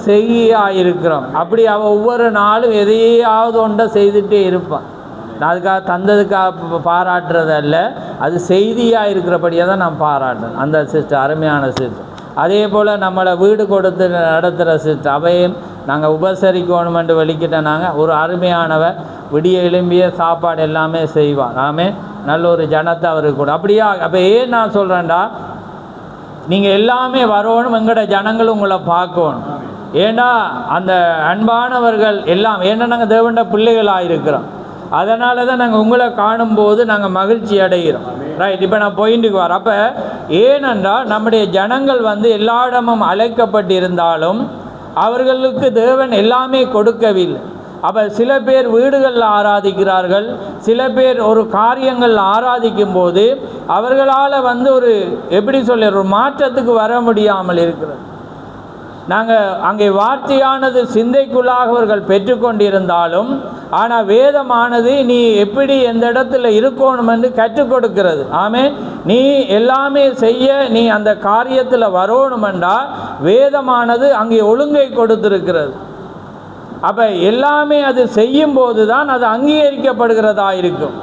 செய்தியாயிருக்கிறோம். அப்படி அவள் ஒவ்வொரு நாளும் எதையாவது ஒன்றை செய்துகிட்டே இருப்பான். நான் அதுக்காக தந்ததுக்காக பாராட்டுறதல்ல, அது செய்தியாக இருக்கிறபடியாக தான் நான் பாராட்டுறேன். அந்த சிஸ்டர் அருமையான சிஸ்டர். அதே போல் நம்மளை வீடு கொடுத்து நடத்துகிற சிஸ்டர் அவையும் நாங்கள் உபசரிக்கணுமென்று வெளிக்கிட்ட நாங்கள் ஒரு அருமையானவர். விடிய எழும்பிய சாப்பாடு எல்லாமே செய்வார். நல்ல ஒரு ஜனத்தை அவருக்கு கூட அப்படியா. அப்போ ஏன் நான் சொல்கிறேன்டா, நீங்கள் எல்லாமே வரணும், எங்களோட ஜனங்களும் உங்களை பார்க்கணும். ஏன்னா அந்த அன்பானவர்கள் எல்லாம் ஏன்னா நாங்கள் தேவண்ட பிள்ளைகளாக இருக்கிறோம். அதனால தான் நாங்கள் உங்களை காணும்போது நாங்கள் மகிழ்ச்சி அடைகிறோம். ரைட். இப்போ நான் பாயிண்ட்டுக்கு வரேன். அப்போ ஏனென்றால் நம்முடைய ஜனங்கள் எல்லா இடமும் அழைக்கப்பட்டிருந்தாலும் அவர்களுக்கு தேவன் எல்லாமே கொடுக்கவில்லை. அப்போ சில பேர் வீடுகளில் ஆராதிக்கிறார்கள், சில பேர் ஒரு காரியங்களில் ஆராதிக்கும் போது அவர்களால் ஒரு எப்படி சொல்ல ஒரு மாற்றத்துக்கு வர முடியாமல் இருக்கிறது. நாங்கள் அங்கே வார்த்தையானது சிந்தைக்குள்ளாக அவர்கள் பெற்றுக்கொண்டிருந்தாலும் ஆனால் வேதமானது நீ எப்படி எந்த இடத்துல இருக்கணும் என்று கற்றுக் கொடுக்கிறது. நீ எல்லாமே செய்ய நீ அந்த காரியத்தில் வரணுமெண்டா வேதமானது அங்கே ஒழுங்கை கொடுத்திருக்கிறது. அப்போ எல்லாமே அது செய்யும்போது தான் அது அங்கீகரிக்கப்படுகிறதா இருக்கும்.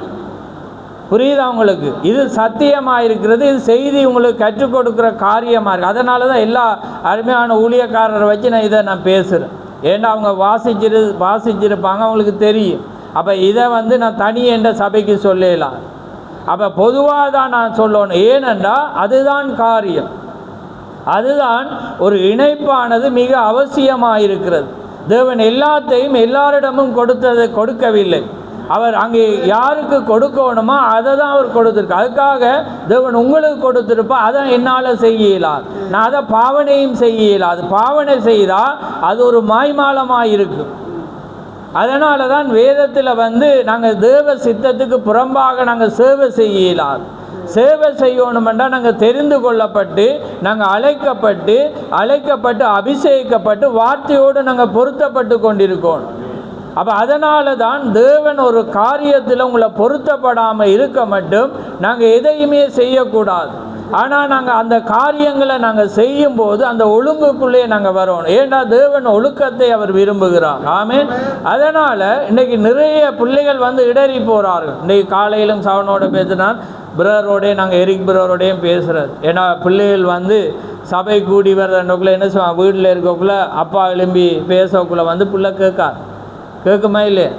புரியுதா உங்களுக்கு? இது சத்தியமாக இருக்கிறது, இது செய்தி உங்களுக்கு கற்றுக் கொடுக்குற காரியமாக இருக்குது. அதனால தான் எல்லா அருமையான ஊழியக்காரரை வச்சு இதை நான் பேசுகிறேன். ஏன்னா அவங்க வாசிச்சிருப்பாங்க, அவங்களுக்கு தெரியும். அப்போ இதை நான் தனியே என்ற சபைக்கு சொல்லலாம். அப்போ பொதுவாக தான் நான் சொல்லணும். ஏனென்றால் அதுதான் காரியம், அதுதான் ஒரு இணைப்பானது மிக அவசியமாக இருக்கிறது. தேவன் எல்லாத்தையும் எல்லாரிடமும் கொடுக்கவில்லை. அவர் அங்கே யாருக்கு கொடுக்கணுமோ அதை தான் அவர் கொடுத்துருக்கார். அதுக்காக தேவன் உங்களுக்கு கொடுத்துருப்பா, அதை என்னால் செய்யலாது, நான் அதை பாவனையும் செய்யலாது. பாவனை செய்தால் அது ஒரு மாய்மாலமாக இருக்கும். அதனால தான் வேதத்தில் நாங்கள் தேவ சித்தத்துக்கு புறம்பாக நாங்கள் சேவை செய்யலாது. சேவை செய்யணுமென்றால் நாங்கள் தெரிந்து கொள்ளப்பட்டு நாங்கள் அழைக்கப்பட்டு அபிஷேகிக்கப்பட்டு வார்த்தையோடு நாங்கள் பொருத்தப்பட்டு கொண்டிருக்கணும். அப்போ அதனால தான் தேவன் ஒரு காரியத்தில் உங்களை பொருத்தப்படாமல் இருக்க மட்டும் நாங்கள் எதையுமே செய்யக்கூடாது. ஆனால் நாங்கள் அந்த காரியங்களை நாங்கள் செய்யும்போது அந்த ஒழுங்குக்குள்ளே நாங்கள் வரணும். ஏன்னா தேவன் ஒழுக்கத்தை அவர் விரும்புகிறார். அதனால் இன்றைக்கி நிறைய பிள்ளைகள் இடறி போகிறார்கள். இன்றைக்கி காலையிலும் சவனோட பேசினார், பிரதரோடைய நாங்கள் எரிக் பிரதரோடையும் பேசுகிறது. ஏன்னா பிள்ளைகள் சபை கூடி வர்றதுக்குள்ளே என்ன செய்வாங்க, வீட்டில் இருக்கக்குள்ளே அப்பா எழும்பி பேசக்குள்ளே பிள்ளை கேட்குமா இல்லையா?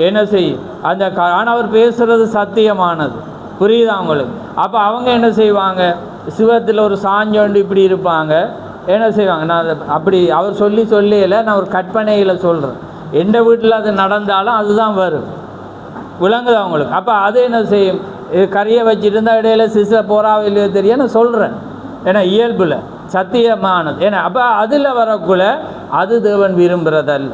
என்ன செய்யும் அந்த ஆனால் அவர் பேசுகிறது சத்தியமானது. புரியுதா அவங்களுக்கு? அப்போ அவங்க என்ன செய்வாங்க, சிவத்தில் ஒரு சாஞ்சோண்டு இப்படி இருப்பாங்க. என்ன செய்வாங்க, நான் அப்படி அவர் சொல்லியில் நான் ஒரு கற்பனையில் சொல்கிறேன். எந்த வீட்டில் அது நடந்தாலும் அதுதான் வரும். விளங்குது அவங்களுக்கு? அப்போ அது என்ன செய்யும், கறியை வச்சுருந்தா இடையில சிசை போறாவோ இல்லையோ தெரியும் நான் சொல்கிறேன். ஏன்னா இயல்பில் சத்தியமானது. ஏன்னா அப்போ அதில் வரக்குள்ள அது தேவன் விரும்புகிறதல்ல.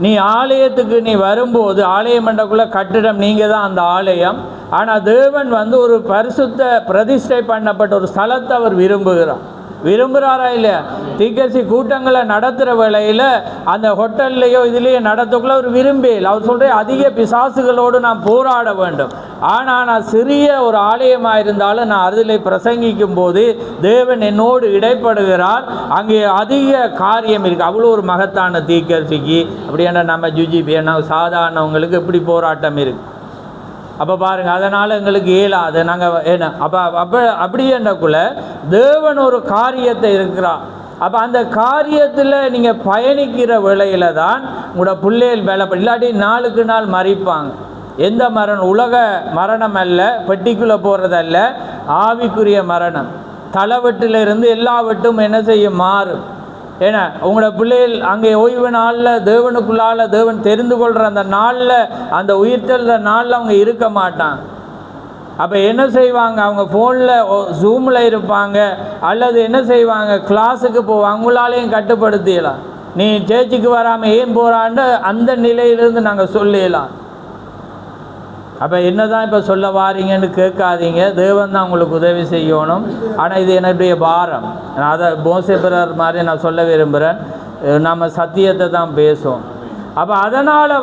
நீ ஆலயத்துக்கு நீ வரும்போது ஆலயம் மண்டக்குள்ளே கட்டிடம் நீங்கள் தான் அந்த ஆலயம். ஆனால் தேவன் ஒரு பரிசுத்த பிரதிஷ்டை பண்ணப்பட்ட ஒரு ஸ்தலத்தை அவர் விரும்புகிறாரா இல்லையா? தீக்கசி கூட்டங்களை நடத்துகிற வேளையில் அந்த ஹோட்டல்லையோ இதுலேயோ நடத்தக்குள்ள அவர் விரும்பல. அவர் சொல்கிற அதிக பிசாசுகளோடு நான் போராட வேண்டும். ஆனால் நான் சிறிய ஒரு ஆலயமாக இருந்தாலும் நான் அதில் பிரசங்கிக்கும் போது தேவன் என்னோடு இடைப்படுகிறார். அங்கே அதிக காரியம் இருக்குது. அவ்வளோ ஒரு மகத்தான தீக்கசிக்கு அப்படியான நம்ம ஜுஜிபி ஏன்னா சாதாரணவங்களுக்கு எப்படி போராட்டம் இருக்குது. அப்போ பாருங்கள், அதனால் எங்களுக்கு இயலாது. நாங்கள் என்ன அப்படின்றக்குள்ள தேவன் ஒரு காரியத்தை இருக்கிறார். அப்போ அந்த காரியத்தில் நீங்கள் பயணிக்கிற வேளையில் தான் உங்களோட பிள்ளைகள் பலப்படும். இல்லாட்டி நாளுக்கு நாள் மறிப்பாங்க. எந்த மரணம்? உலக மரணம் அல்ல, பெட்டிக்குள்ளே போகிறதல்ல, ஆவிக்குரிய மரணம். தலைவட்டிலிருந்து எல்லா வெட்டும் என்ன செய்யும், மாறும். ஏன்னா உங்களோட பிள்ளைகள் அங்கே ஓய்வு நாளில் தேவனுக்குள்ளால் தேவன் தெரிந்து கொள்கிற அந்த நாளில், அந்த உயிர்த்தெழுற நாளில் அவங்க இருக்க மாட்டாங்க. அப்போ என்ன செய்வாங்க, அவங்க ஃபோனில் ஜூமில் இருப்பாங்க, அல்லது என்ன செய்வாங்க, கிளாஸுக்கு போவாங்க. அவங்களாலையும் கட்டுப்படுத்திடலாம். நீ சேர்ச்சுக்கு வராமல் ஏன் போகிறான்னு அந்த நிலையிலிருந்து நாங்கள் சொல்லலாம். அப்போ என்ன தான் இப்போ சொல்ல வாரீங்கன்னு கேட்காதீங்க. தேவன் தான் உங்களுக்கு உதவி செய்யணும். ஆனால் இது என்னுடைய பாரம். நான் அதை மோசே பிரதர் மாதிரி நான் சொல்ல விரும்புகிறேன். நம்ம சத்தியத்தை தான் பேசுவோம். அப்போ அதனால்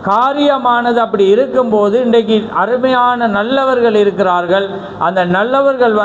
காரியமானது அப்படி இருக்கும்போது இன்றைக்கு அருமையான நல்லவர்கள் இருக்கிறார்கள். அந்த நல்லவர்கள்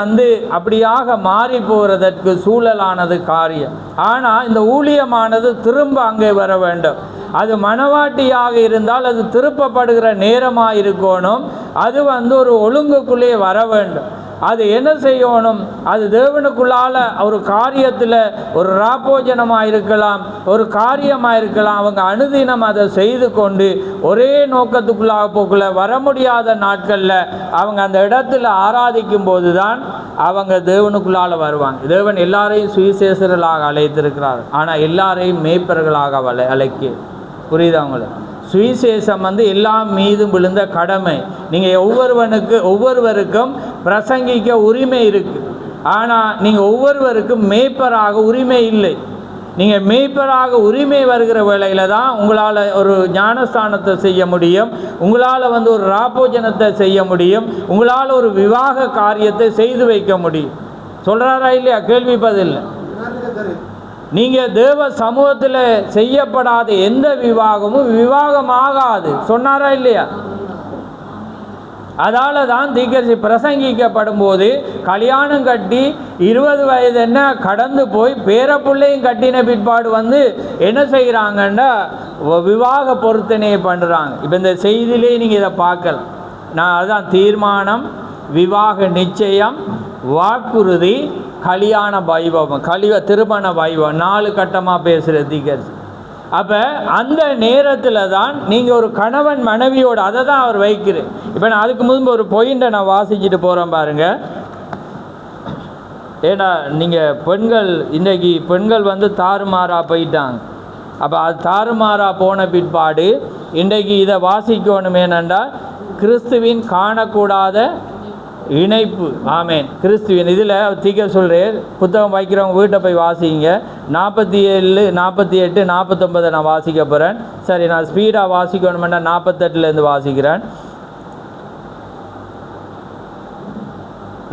அப்படியாக மாறி போகிறதற்கு சூழலானது காரியம். ஆனால் இந்த ஊழியமானது திரும்ப அங்கே வர வேண்டும். அது மனவாட்டியாக இருந்தால் அது திருப்பப்படுகிற நேரமாக இருக்கணும். அது ஒரு ஒழுங்குக்குள்ளே வர வேண்டும். அது என்ன செய்யணும்? அது தேவனுக்குள்ளால் ஒரு காரியத்தில் ஒரு ராப்போஜனமாக இருக்கலாம், ஒரு காரியமாக இருக்கலாம். அவங்க அனுதினம் அதை செய்து கொண்டு ஒரே நோக்கத்துக்குள்ளாக போக்குள்ள வர முடியாத நாட்களில் அவங்க அந்த இடத்துல ஆராதிக்கும் போது தான் அவங்க தேவனுக்குள்ளால் வருவாங்க. தேவன் எல்லாரையும் சுவிசேஷர்களாக அழைத்திருக்கிறார். ஆனால் எல்லாரையும் மேய்ப்பர்களாக அழைக்க புரியுது அவங்களுக்கு. சுவிசேஷம் எல்லாம் மீதும் விழுந்த கடமை. நீங்கள் ஒவ்வொருவருக்கும் பிரசங்கிக்க உரிமை இருக்குது. ஆனால் நீங்கள் ஒவ்வொருவருக்கும் மேய்ப்பராக உரிமை இல்லை. நீங்கள் மேய்ப்பராக உரிமை வருகிற வேளையில் தான் உங்களால் ஒரு ஞானஸ்தானத்தை செய்ய முடியும், உங்களால் ஒரு ராப்போஜனத்தை செய்ய முடியும், உங்களால் ஒரு விவாக காரியத்தை செய்து வைக்க முடியும். சொல்கிறாரா இல்லையா? கேள்வி பதில். நீங்கள் தேவ சமூகத்தில் செய்யப்படாத எந்த விவாகமும் விவாகமாகாது. சொன்னாரா இல்லையா? அதால் தான் தீர்க்கதரிசி பிரசங்கிக்கப்படும் போது கல்யாணம் கட்டி 20 வயது என்ன கடந்து போய் பேரப்பிள்ளையும் கட்டின பிற்பாடு என்ன செய்கிறாங்கன்னா விவாக பொருத்தனையை பண்ணுறாங்க. இப்போ இந்த செய்தியிலே நீங்கள் இதை பார்க்கலாம். நான் அதுதான் தீர்மானம், விவாக நிச்சயம், வாக்குறுதி, கல்யாண வைபவம், திருமண வைபவம், 4 கட்டமாக பேசுகிற தீர்க்கதரிசி. அப்போ அந்த நேரத்தில் தான் நீங்கள் ஒரு கணவன் மனைவியோடு அதை தான் அவர் வைக்கிறேன். இப்போ நான் அதுக்கு முன்பு ஒரு பாயிண்ட்டை நான் வாசிச்சுட்டு போகிறேன் பாருங்கள். ஏன்னா நீங்கள் பெண்கள் இன்றைக்கி தாறுமாறாக போயிட்டாங்க. அப்போ அது தாறுமாறாக போன பிற்பாடு இன்றைக்கு இதை வாசிக்கணும். ஏனென்றா கிறிஸ்துவின் காணக்கூடாத இணைப்பு. ஆமேன். கிறிஸ்துவின் இதில் தீக்க சொல்கிறேன். புத்தகம் வைக்கிறவங்க வீட்டை போய் வாசிங்க. 47, 48, 49 நான் வாசிக்க போகிறேன். சரி, நான் ஸ்பீடாக வாசிக்கணுமெண்டா 48லேருந்து வாசிக்கிறேன்.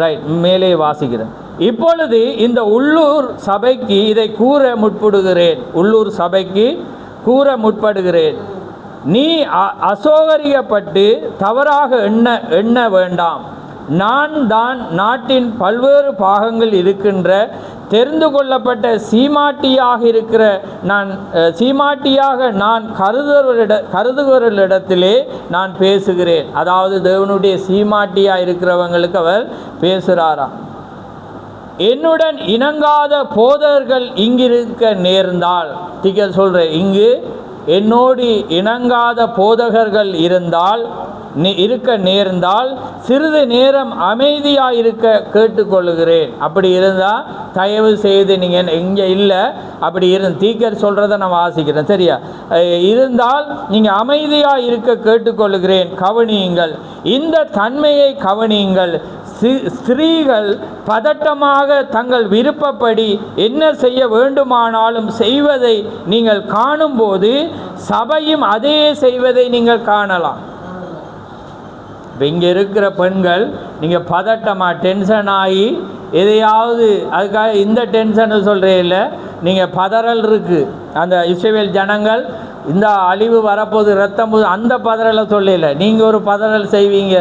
ரைட், மேலே வாசிக்கிறேன். இப்பொழுது இந்த உள்ளூர் சபைக்கு இதை கூற முற்படுகிறேன். நீ அசோகரியப்பட்டு தவறாக எண்ண வேண்டாம். நான் தான் நாட்டின் பல்வேறு பாகங்கள் இருக்கின்ற தெரிந்து கொள்ளப்பட்ட சீமாட்டியாக நான் கருதுகிறவர்களிடத்திலே நான் பேசுகிறேன். அதாவது தேவனுடைய சீமாட்டியாக இருக்கிறவங்களுக்கு அவர் பேசுகிறாராம். என்னுடன் இணங்காத போதகர்கள் இங்கிருக்க நேர்ந்தால், திகழ் சொல்கிறேன், இங்கு என்னோடு இணங்காத போதகர்கள் இருக்க நேர்ந்தால் சிறிது நேரம் அமைதியாக இருக்க கேட்டுக்கொள்கிறேன். அப்படி இருந்தால் தயவு செய்து நீங்கள் இங்கே இல்லை, அப்படி தீக்கர் சொல்கிறத நான் வாசிக்கிறேன். சரியா? இருந்தால் நீங்கள் அமைதியாக இருக்க கேட்டுக்கொள்கிறேன். கவனியுங்கள், இந்த தன்மையை கவனியுங்கள். ஸ்திரீகள் பதட்டமாக தங்கள் விருப்பப்படி என்ன செய்ய வேண்டுமானாலும் செய்வதை நீங்கள் காணும்போது சபையும் அதே செய்வதை நீங்கள் காணலாம். இங்கே இருக்கிற பெண்கள் நீங்கள் பதட்டமாக டென்ஷன் ஆகி எதையாவது அதுக்காக இந்த டென்ஷனை சொல்கிறே இல்லை, நீங்கள் பதறல் இருக்குது. அந்த இஸ்ரவேல் ஜனங்கள் இந்த அழிவு வரப்போது ரத்தம் போது அந்த பதறலை சொல்லலை, நீங்கள் ஒரு பதறல் செய்வீங்க,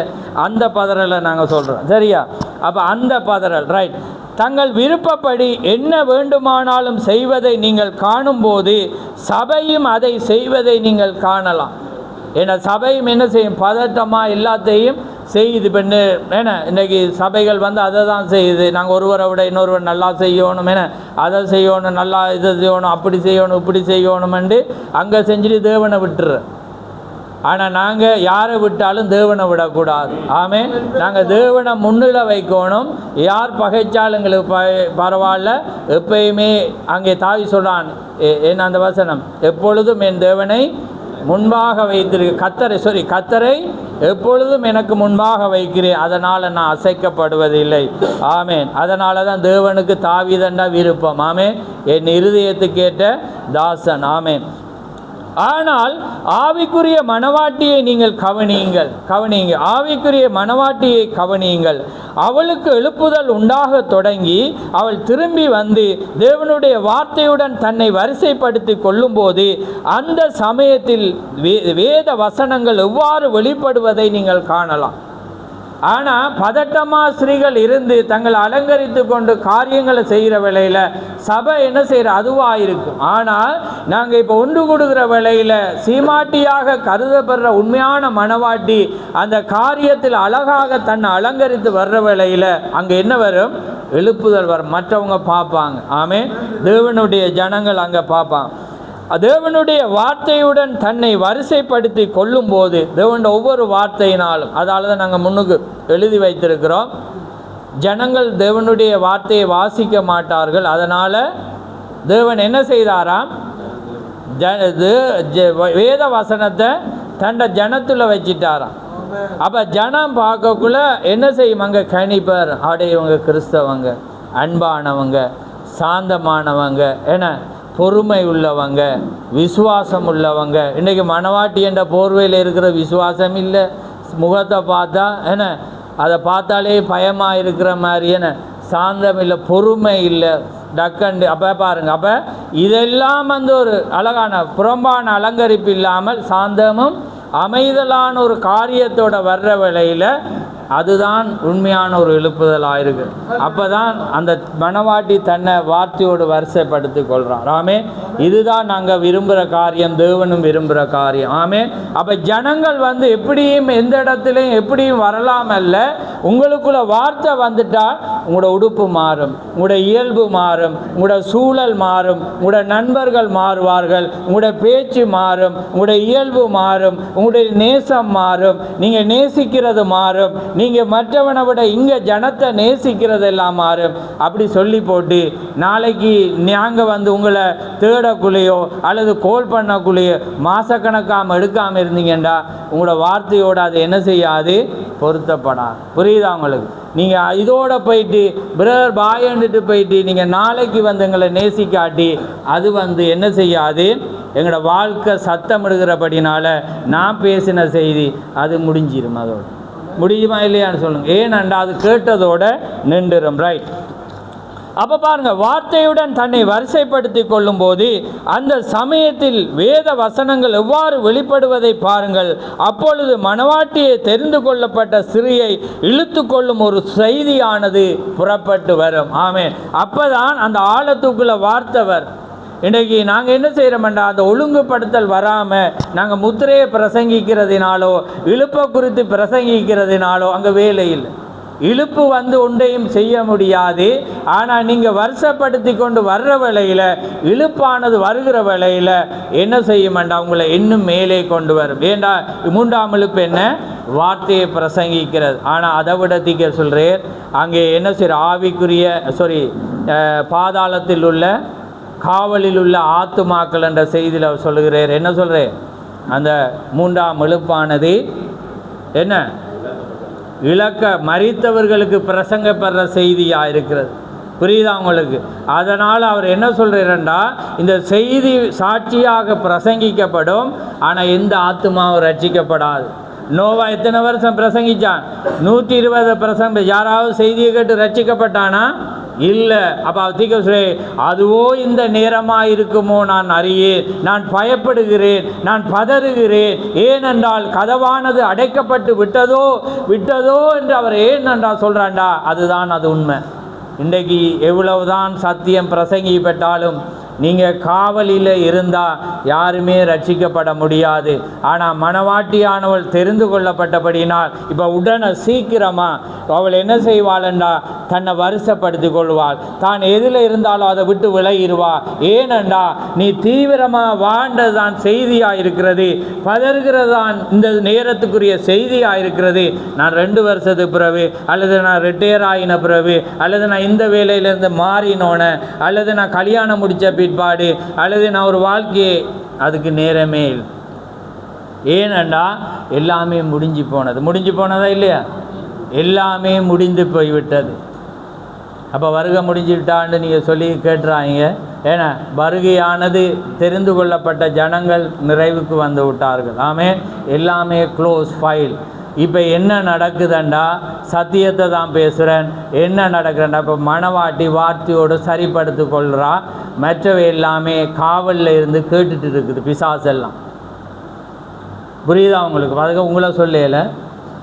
அந்த பதறலை நாங்கள் சொல்கிறோம். சரியா? அப்போ அந்த பதறல் ரைட். தங்கள் விருப்பப்படி என்ன வேண்டுமானாலும் செய்வதை நீங்கள் காணும்போது சபையும் அதை செய்வதை நீங்கள் காணலாம். ஏன்னா சபையும் என்ன செய்யும்? பதட்டமாக எல்லாத்தையும் செய்யுது. பெண்ணு ஏன்னா இன்றைக்கி சபைகள் அதை தான் செய்யுது. நாங்கள் ஒருவரை விட இன்னொருவர் நல்லா செய்யணும், ஏன்னா அதை செய்யணும், நல்லா இதை செய்யணும், அப்படி செய்யணும், இப்படி செய்யணுமெண்டு அங்கே செஞ்சுட்டு தேவனை விட்டுரு. ஆனால் நாங்கள் யாரை விட்டாலும் தேவனை விடக்கூடாது. ஆமே, நாங்கள் தேவனை முன்னிலை வைக்கணும். யார் பகைச்சாலும் எங்களுக்கு பரவாயில்ல. எப்பயுமே அங்கே தாவி சொல்கிறான், என்ன அந்த வசனம், எப்பொழுதும் என் தேவனை முன்பாக வைத்திருக்க கத்தரை எப்பொழுதும் எனக்கு முன்பாக வைக்கிறேன், அதனால் நான் அசைக்கப்படுவதில்லை. ஆமேன். அதனால தான் தேவனுக்கு தாவீதண்டா விருப்பம். ஆமேன். என் இருதயத்துக்கு கேட்ட தாசன். ஆமேன். ஆனால் ஆவிக்குரிய மணவாட்டியை நீங்கள் கவனியுங்கள். ஆவிக்குரிய மணவாட்டியை கவனியுங்கள். அவளுக்கு எழுப்புதல் உண்டாக தொடங்கி அவள் திரும்பி வந்து தேவனுடைய வார்த்தையுடன் தன்னை வரிசைப்படுத்தி கொள்ளும்போது அந்த சமயத்தில் வேத வசனங்கள் எவ்வாறு வெளிப்படுவதை நீங்கள் காணலாம். ஆனால் பதட்டமாக ஸ்திரீகள் இருந்து தங்களை அலங்கரித்து கொண்டு காரியங்களை செய்கிற வேளையில் சபை என்ன செய்கிற அதுவாக இருக்கும். ஆனால் நாங்கள் இப்போ ஒன்று கொடுக்குற வேளையில் சீமாட்டியாக கருதப்படுற உண்மையான மணவாட்டி அந்த காரியத்தில் அழகாக தன்னை அலங்கரித்து வர்ற வேளையில் அங்கே என்ன வரும்? எழுப்புதல் வரும். மற்றவங்க பார்ப்பாங்க. ஆமென். தேவனுடைய ஜனங்கள் அங்கே பார்ப்பாங்க. தேவனுடைய வார்த்தையுடன் தன்னை வரிசைப்படுத்தி கொள்ளும்போது தேவனுடைய ஒவ்வொரு வார்த்தையினாலும், அதால் தான் நாங்கள் முன்னுக்கு எழுதி வைத்திருக்கிறோம், ஜனங்கள் தேவனுடைய வார்த்தையை வாசிக்க மாட்டார்கள். அதனால் தேவன் என்ன செய்தாராம்? வேத வசனத்தை தண்ட ஜனத்தில் வச்சிட்டாராம். அப்போ ஜனம் பார்க்கக்குள்ள என்ன செய்யும்? அங்கே கணிப்பர், இவங்க கிறிஸ்தவங்க, அன்பானவங்க, சாந்தமானவங்க, என்ன பொறுமை உள்ளவங்க, விசுவாசம் உள்ளவங்க. இன்றைக்கி மணவாட்டி என்ற போர்வையில் இருக்கிற விசுவாசம் இல்லை. முகத்தை பார்த்தா என்ன, அதை பார்த்தாலே பயமாக இருக்கிற மாதிரி, என்ன சாந்தம் இல்லை, பொறுமை இல்லை, டக்கண்டு. அப்போ பாருங்கள், அப்போ இதெல்லாம் வந்து ஒரு அழகான புறம்பான அலங்கரிப்பு இல்லாமல் சாந்தமும் அமைதலான ஒரு காரியத்தோட வர்ற வேளையில் அதுதான் உண்மையான ஒரு எழுப்புதலாக இருக்கு. அப்போ தான் அந்த மணவாட்டி தன்னை வார்த்தையோடு வரிசைப்படுத்தி கொள்கிறான். ஆமே, இதுதான் நாங்கள் விரும்புகிற காரியம், தேவனும் விரும்புகிற காரியம். ஆமே. அப்போ ஜனங்கள் வந்து எப்படியும் எந்த இடத்துலையும் எப்படியும் வரலாம் அல்ல. உங்களுக்குள்ள வார்த்தை வந்துட்டால் உங்களோட உடுப்பு மாறும், உங்களோட இயல்பு மாறும், உங்களோட சூழல் மாறும், உங்களோட நண்பர்கள் மாறுவார்கள், உங்களோட பேச்சு மாறும், உங்களோட இயல்பு மாறும், உங்களுடைய நேசம் மாறும், நீங்கள் நேசிக்கிறது மாறும், நீங்கள் மற்றவனை விட இங்கே ஜனத்தை நேசிக்கிறது எல்லாம் மாறும். அப்படி சொல்லி போட்டு நாளைக்கு நாங்கள் வந்து உங்களை தேடக்குள்ளேயோ அல்லது கோல் பண்ணக்குள்ளேயோ மாதக்கணக்காமல் எடுக்காமல் இருந்தீங்கண்டா உங்களோட வார்த்தையோடு அது என்ன செய்யாது? பொருத்தப்படாது. புரியுதா உங்களுக்கு? நீங்கள் இதோட போயிட்டு பிரதர் பாயண்டுட்டு போயிட்டு நீங்கள் நாளைக்கு வந்து எங்களை நேசிக்காட்டி அது வந்து என்ன செய்யாது? எங்களோட வாழ்க்கை சத்தமிடுகிறபடினால நான் பேசின செய்தி அது முடிஞ்சிடும். அதோட முடியுமா இல்லையான்னு சொல்லுங்கள். ஏனண்டா அது கேட்டதோட நின்றுடும். ரைட். அப்போ பாருங்கள், வார்த்தையுடன் தன்னை வரிசைப்படுத்தி கொள்ளும்போது அந்த சமயத்தில் வேத வசனங்கள் எவ்வாறு வெளிப்படுவதை பாருங்கள். அப்பொழுது மணவாட்டியை தெரிந்து கொள்ளப்பட்ட ஸ்திரீயை இழுத்து கொள்ளும் ஒரு செய்தியானது புறப்பட்டு வரும். ஆமென். அப்போ தான் அந்த ஆழத்துக்குள்ள வார்த்தை வரும். இன்றைக்கி நாங்கள் என்ன செய்கிறோம்டா, அந்த ஒழுங்குபடுத்தல் வராமல் நாங்கள் முத்திரையை பிரசங்கிக்கிறதுனாலோ இழுப்பை குறித்து பிரசங்கிக்கிறதுனாலோ அங்கே வேலை இல்லை. இழுப்பு வந்து ஒன்றையும் செய்ய முடியாது. ஆனால் நீங்கள் வருஷப்படுத்தி கொண்டு வர்ற வேளையில் இழுப்பானது வருகிற வேளையில் என்ன செய்யுமெண்டா, உங்களை இன்னும் மேலே கொண்டு வரும். ஏண்டா மூன்றாம் இழுப்பு என்ன? வார்த்தையை பிரசங்கிக்கிறது. ஆனால் அதை விட தீக்க சொல்கிறேன், அங்கே என்ன செய்கிற ஆவிக்குரிய பாதாளத்தில் உள்ள காவலில் உள்ள ஆத்துமாக்கள் என்ற செய்தியில் சொல்லுகிறார். என்ன சொல்கிறேன்? அந்த மூன்றாம் இழுப்பானது என்ன? இலக்க மரித்தவர்களுக்கு பிரசங்கப்படுற செய்தியாக இருக்கிறது. புரியுதா உங்களுக்கு? அதனால் அவர் என்ன சொல்கிறாருண்டா, இந்த செய்தி சாட்சியாக பிரசங்கிக்கப்படும், ஆனால் எந்த ஆத்துமாவும் ரட்சிக்கப்படாது. நோவா எத்தனை வருஷம் பிரசங்கிச்சான்? 120 பிரசங்க. யாராவது செய்தியை கேட்டு ரட்சிக்கப்பட்டானா? இல்லை. அப்போ தீக்க சொல்லே, அதுவோ இந்த நேரமாக இருக்குமோ நான் அறியேன், நான் பயப்படுகிறேன், நான் பதறுகிறேன். ஏனென்றால் கதவானது அடைக்கப்பட்டு விட்டதோ என்று அவர் ஏனென்றால் சொல்கிறாண்டா, அதுதான் அது உண்மை. இன்றைக்கு எவ்வளவுதான் சத்தியம் பிரசங்கிப்பட்டாலும் நீங்கள் காவலில் இருந்தால் யாருமே ரட்சிக்கப்பட முடியாது. ஆனால் மணவாட்டியானவள் தெரிந்து கொள்ளப்பட்டபடினால் இப்போ உடனே சீக்கிரமாக அவள் என்ன செய்வாள்ண்டா, தன்னை வருஷப்படுத்தி கொள்வாள். தான் எதில் இருந்தாலும் அதை விட்டு விலகிடுவாள். ஏனென்றா நீ தீவிரமாக வாழ்ந்தது தான் செய்தியாக இருக்கிறது, பதறுகிறது தான் இந்த நேரத்துக்குரிய செய்தியாக இருக்கிறது. நான் 2 வருஷத்துக்கு பிறகு, அல்லது நான் ரிட்டையர் ஆகின பிறகு, அல்லது நான் இந்த வேலையிலேருந்து மாறினோன்னு, அல்லது நான் கல்யாணம் முடித்த பிற்பாடு, அல்லது நான் ஒரு வாழ்க்கையை, அதுக்கு நேரமே இல்லை. ஏனண்டா எல்லாமே முடிஞ்சு போனதா இல்லையா? எல்லாமே முடிந்து போய்விட்டது. அப்போ வருகை முடிஞ்சுட்டான்னு நீங்கள் சொல்லி கேட்டுறாங்க. ஏன்னா வருகையானது தெரிந்து கொள்ளப்பட்ட ஜனங்கள் நிறைவுக்கு வந்து விட்டார்கள். ஆமென். எல்லாமே க்ளோஸ் ஃபைல். இப்போ என்ன நடக்குதுண்டா, சத்தியத்தை தான் பேசுகிறேன். என்ன நடக்குதுண்டா, இப்போ மணவாட்டி வார்த்தையோடு சரிப்படுத்தி கொள்கிறா, மற்றவை எல்லாமே காவலில் இருந்து கேட்டுட்டு இருக்குது பிசாசெல்லாம். புரியுதா உங்களுக்கு? அதுக்கு உங்களை சொல்லலை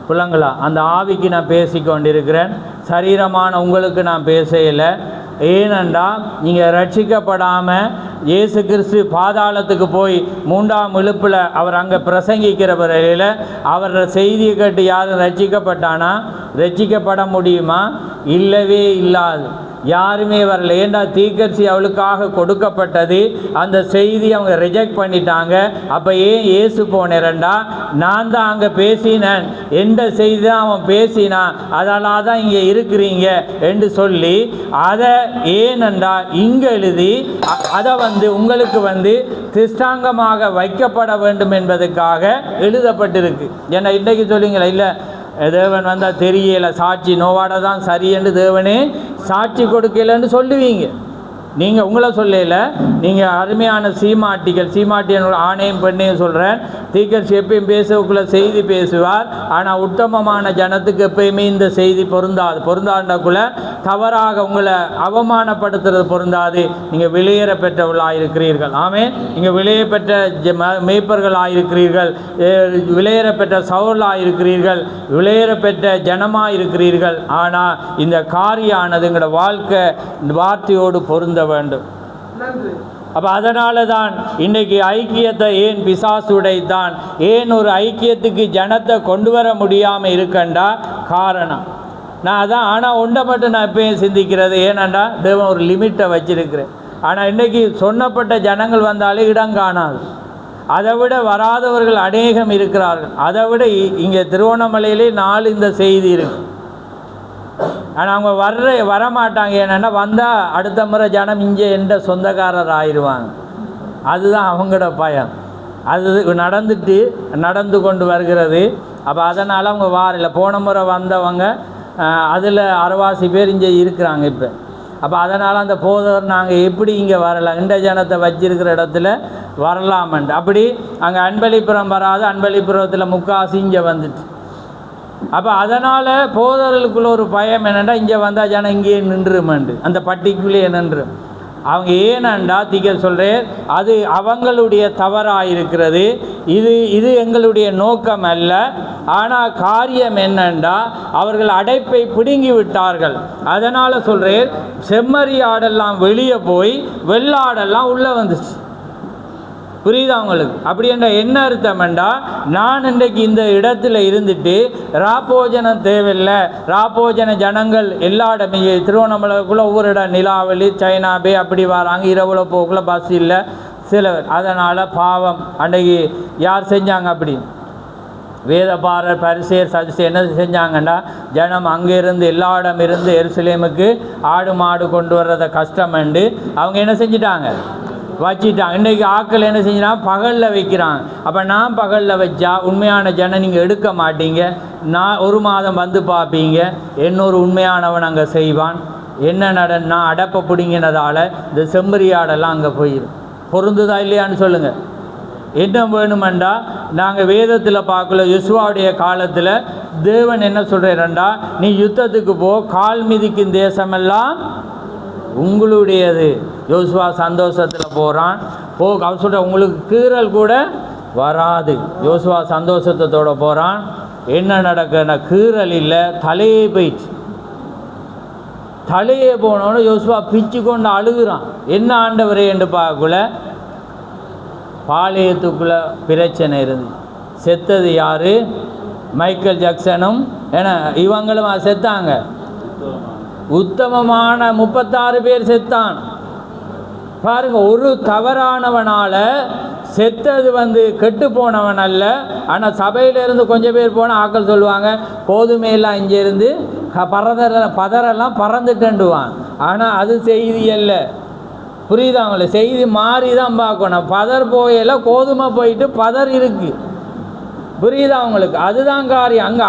புள்ளங்களா, அந்த ஆவிக்கு நான் பேசி கொண்டிருக்கிறேன், சரீரமான உங்களுக்கு நான் பேசலை. ஏனென்றா நீங்கள் ரட்சிக்கப்படாமல் இயேசு கிறிஸ்து பாதாளத்துக்கு போய் 3ஆம் இழுப்பில் அவர் அங்கே பிரசங்கிக்கிற வரையில் அவரோட செய்தியை கேட்டு யாரும் ரட்சிக்கப்பட்டானா? ரட்சிக்கப்பட முடியுமா? இல்லவே இல்லாது. யாருமே வரல. ஏண்டா தீர்க்கதரிசி அவளுக்காக கொடுக்கப்பட்டது, அந்த செய்தி அவங்க ரிஜெக்ட் பண்ணிட்டாங்க. அப்போ ஏன் இயேசு போனேன்டா, நான் தான் அங்கே பேசினேன், எந்த செய்தி தான் அவன் பேசினான், அதனால தான் இங்கே இருக்கிறீங்க என்று சொல்லி அதை ஏனென்றா இங்கே எழுதி அதை உங்களுக்கு திஷ்டாங்கமாக வைக்கப்பட வேண்டும் என்பதற்காக எழுதப்பட்டிருக்கு. ஏன்னா இன்றைக்கு சொல்லுங்களா, இல்லை தேவன் வந்தால் தெரியலை, சாட்சி நோவாட தான் சரி என்று தேவனே சாட்சி கொடுக்கலன்னு சொல்லுவீங்க. நீங்கள் உங்களை சொல்லல, நீங்கள் அருமையான சீமாட்டியனோட ஆணையும் பெண்ணையும் சொல்கிறேன். தீர்க்கதரிசி எப்பயும் பேசக்குள்ள செய்தி பேசுவார், ஆனால் உத்தமமான ஜனத்துக்கு எப்பயுமே இந்த செய்தி பொருந்தாண்டக்குள்ள தவறாக உங்களை அவமானப்படுத்துறது பொருந்தாது. நீங்கள் விலையேற பெற்றவர்களாக இருக்கிறீர்கள். ஆமென். நீங்கள் விலைய பெற்ற மேய்ப்பர்களாக இருக்கிறீர்கள், விலையேற பெற்ற சவுலாக இருக்கிறீர்கள், விலையேற பெற்ற ஜனமாக இருக்கிறீர்கள். ஆனால் இந்த காரியானது எங்களோட வாழ்க்கை வார்த்தையோடு பொருந்த வேண்டும். அப்போ அதனால தான் இன்றைக்கு ஐக்கியத்தை ஏன் பிசாசு உடைத்தான், ஏன் ஒரு ஐக்கியத்துக்கு ஜனத்தை கொண்டு வர முடியாமல் இருக்கண்டா காரணம். நான் அதான். ஆனால் ஒன்றை மட்டும் நான் எப்பயும் சிந்திக்கிறது, ஏனண்டா தேவன் ஒரு லிமிட்டை வச்சிருக்கிறேன். ஆனால் இன்றைக்கி சொன்னப்பட்ட ஜனங்கள் வந்தாலே இடம் காணாது. அதை விட வராதவர்கள் அநேகம் இருக்கிறார்கள். அதை விட இங்கே திருவண்ணாமலையிலே 4 இந்த செய்தி இருக்குது. ஆனால் அவங்க வரமாட்டாங்க. ஏன்னா வந்தால் அடுத்த முறை ஜனம் இங்கே எந்த சொந்தக்காரர் ஆயிடுவாங்க. அதுதான் அவங்களோட பயம். அது நடந்து கொண்டு வருகிறது. அப்போ அதனால் அவங்க வாரில்லை. போன முறை வந்தவங்க அதில் 60 பேர் இங்கே இருக்கிறாங்க இப்போ. அப்போ அதனால் அந்த போதவர் நாங்கள் எப்படி இங்கே வரலாம், இந்த ஜனத்தை வச்சிருக்கிற இடத்துல வரலாமன்ட்டு. அப்படி அங்கே அன்பளிப்புறம் வராது, அன்பளிப்புறத்தில் முக்காசி இங்கே வந்துட்டு. அப்போ அதனால் போதவர்களுக்குள்ள ஒரு பயம் என்னென்னா, இங்கே வந்தால் ஜனம் இங்கேயே நின்றுமண்டு, அந்த பட்டிக்குள்ளேயே நின்று. அவங்க ஏனண்டா தீர்க்கதரிசி சொல்கிறேன், அது அவங்களுடைய தவறாக இருக்கிறது. இது எங்களுடைய நோக்கம் அல்ல. ஆனால் காரியம் என்னண்டா, அவர்கள் அடைப்பை பிடுங்கி விட்டார்கள். அதனால் சொல்கிறேன், செம்மறி ஆடெல்லாம் வெளியே போய் வெள்ளாடெல்லாம் உள்ளே வந்துச்சு. புரியுதா உங்களுக்கு? அப்படி என்ற என்ன அர்த்தம்ண்டா, நான் இன்றைக்கு இந்த இடத்துல இருந்துட்டு ராப்போஜனம் தேவையில்லை, ராப்போஜன ஜனங்கள் எல்லா இடமே திருவண்ணாமலைக்குள்ளே ஒவ்வொரு இடம் நிலாவளி சைனாபே அப்படி வராங்க, இரவுல போக்குள்ள பஸ் இல்லை சிலவர். அதனால் பாவம் அன்றைக்கு யார் செஞ்சாங்க? அப்படி வேதபாரர் பரிசேர் சதுசே என்ன செஞ்சாங்கன்னா, ஜனம் அங்கேருந்து எல்லா இடம் இருந்து எருசலேமுக்கு ஆடு மாடு கொண்டு வர்றதை கஷ்டமண்டு அவங்க என்ன செஞ்சிட்டாங்க? வச்சிட்டாங்க. இன்றைக்கு ஆக்கள் என்ன செஞ்சுனா பகலில் வைக்கிறாங்க. அப்போ நான் பகலில் வச்சா உண்மையான ஜனம் நீங்கள் எடுக்க மாட்டீங்க. நான் 1 மாதம் வந்து பார்ப்பீங்க, இன்னொரு உண்மையானவன் அங்கே செய்வான். என்ன நடன்னா அடப்பை பிடிங்கினதால் இந்த செம்மறியாடெல்லாம் அங்கே போயிடும். பொருந்துதா இல்லையான்னு சொல்லுங்கள். என்ன வேணுமெண்டா, நாங்கள் வேதத்தில் பார்க்கல, யோசுவாவுடைய காலத்தில் தேவன் என்ன சொல்கிறேன்டா, நீ யுத்தத்துக்கு போ, கால் மிதிக்கும் தேசமெல்லாம் உங்களுடையது. யோசுவா சந்தோஷத்தில் போகிறான். அவர் சொல்கிற உங்களுக்கு கீறல் கூட வராது. யோசுவா சந்தோஷத்தோடு போகிறான். என்ன நடக்குன்னா, கீறல் இல்லை, தலையே போயிடுச்சு. தலையே போனோன்னு யோசுவா பிச்சு கொண்டு அழுகுறான். என்ன ஆண்டவரே என்று பார்க்கல, பாளையத்துக்குள்ளே பிரச்சனை இருந்து செத்தது யார்? மைக்கேல் ஜாக்சனும் ஏன்னா இவங்களும் செத்தாங்க. உத்தமமான 36 பேர் செத்தான். பாருங்க, ஒரு தவறானவனால் செத்தது கெட்டு போனவன் அல்ல. ஆனால் சபையிலேருந்து கொஞ்சம் பேர் போனால் ஆக்கள் சொல்லுவாங்க, கோதுமையெல்லாம் இங்கேருந்து பதரெல்லாம் பறந்துட்டுவான். ஆனால் அது செய்தி அல்ல. புரியுதா அவங்கள? செய்தி மாறி தான் பார்க்கணும். பதர் போயெல்லாம் கோதுமை போயிட்டு பதர் இருக்குது. புரியுதா அவங்களுக்கு? அதுதான் காரியம். அங்கே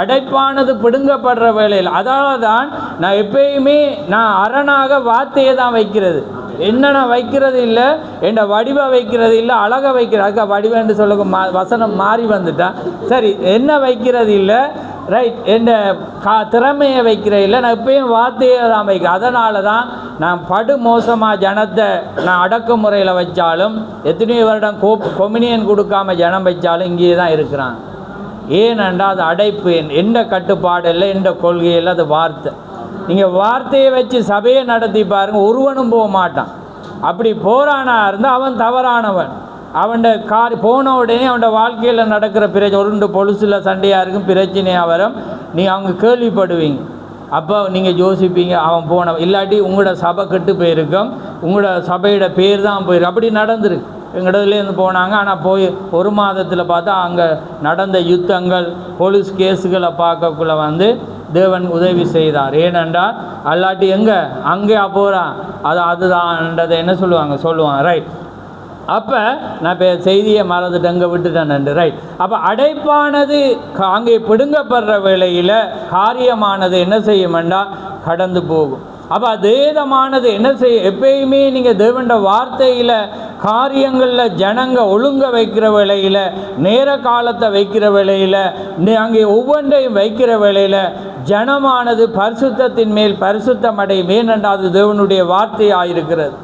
அடைப்பானது பிடுங்கப்படுற வேலையில். அதால் தான் நான் எப்பயுமே நான் அரணாக வார்த்தையை தான் வைக்கிறது. என்னென்ன வைக்கிறது இல்லை, என் வடிவை வைக்கிறது இல்லை, அழகை வைக்கிறது, அதுக்கு வடிவன்னு சொல்ல வசனம் மாறி வந்துட்டான். சரி, என்ன வைக்கிறது இல்லை, ரைட், என் திறமையை வைக்கிற இல்லை, நான் இப்பயும் வார்த்தையை தான் வைக்கிறேன். அதனால தான் நான் படு மோசமாக ஜனத்தை நான் அடக்குமுறையில் வச்சாலும், எத்தனையோ வருடம் கொமினியன் கொடுக்காம ஜனம் வச்சாலும் இங்கே தான் இருக்கிறான். ஏனென்றால் அது அடைப்பு, எந்த கட்டுப்பாடு இல்லை, எந்த கொள்கையில், அது வார்த்தை. நீங்கள் வார்த்தையை வச்சு சபையை நடத்தி பாருங்கள், ஒருவனும் போக மாட்டான். அப்படி போரானா இருந்தால் அவன் தவறானவன். அவன் போன உடனே அவன் வாழ்க்கையில் நடக்கிற பிரச்சனை, ஒரு பொலுசில் சண்டையாக இருக்கும், பிரச்சனையாக வரும், நீங்கள் அவங்க கேள்விப்படுவீங்க. அப்போ நீங்கள் யோசிப்பீங்க அவன் போன, இல்லாட்டி உங்களோட சபை கெட்டு போயிருக்கும், உங்களோட சபையோட பேர் தான் போயிருக்கு. அப்படி நடந்திருக்கு. எங்கிட்டதுலேருந்து போனாங்க, ஆனால் போய் ஒரு மாதத்தில் பார்த்தா அங்கே நடந்த யுத்தங்கள், போலீஸ் கேஸுகளை பார்க்கக்குள்ள தேவன் உதவி செய்தார். ஏனென்றால் அல்லாட்டி எங்கே அங்கே போகிறான், அதுதான்ன்றதை என்ன சொல்லுவாங்க, ரைட். அப்போ நான் இப்போ செய்தியை மறந்துட்டு அங்கே விட்டுட்டேன், ரைட். அப்போ அடைப்பானது அங்கே பிடுங்கப்படுற வேளையில் காரியமானது என்ன செய்யுமெண்டா கடந்து போகும். அப்போ அதேதமானது என்ன செய்ய, எப்பயுமே நீங்கள் தேவனுடைய வார்த்தையில் காரியங்களில் ஜனங்க ஒழுங்க வைக்கிற வேளையில், நேர காலத்தை வைக்கிற வேளையில், அங்கே ஒவ்வொன்றையும் வைக்கிற வேளையில் ஜனமானது பரிசுத்தத்தின் மேல் பரிசுத்தம் அடையும். ஏனென்றால் தேவனுடைய வார்த்தையாக இருக்கிறது.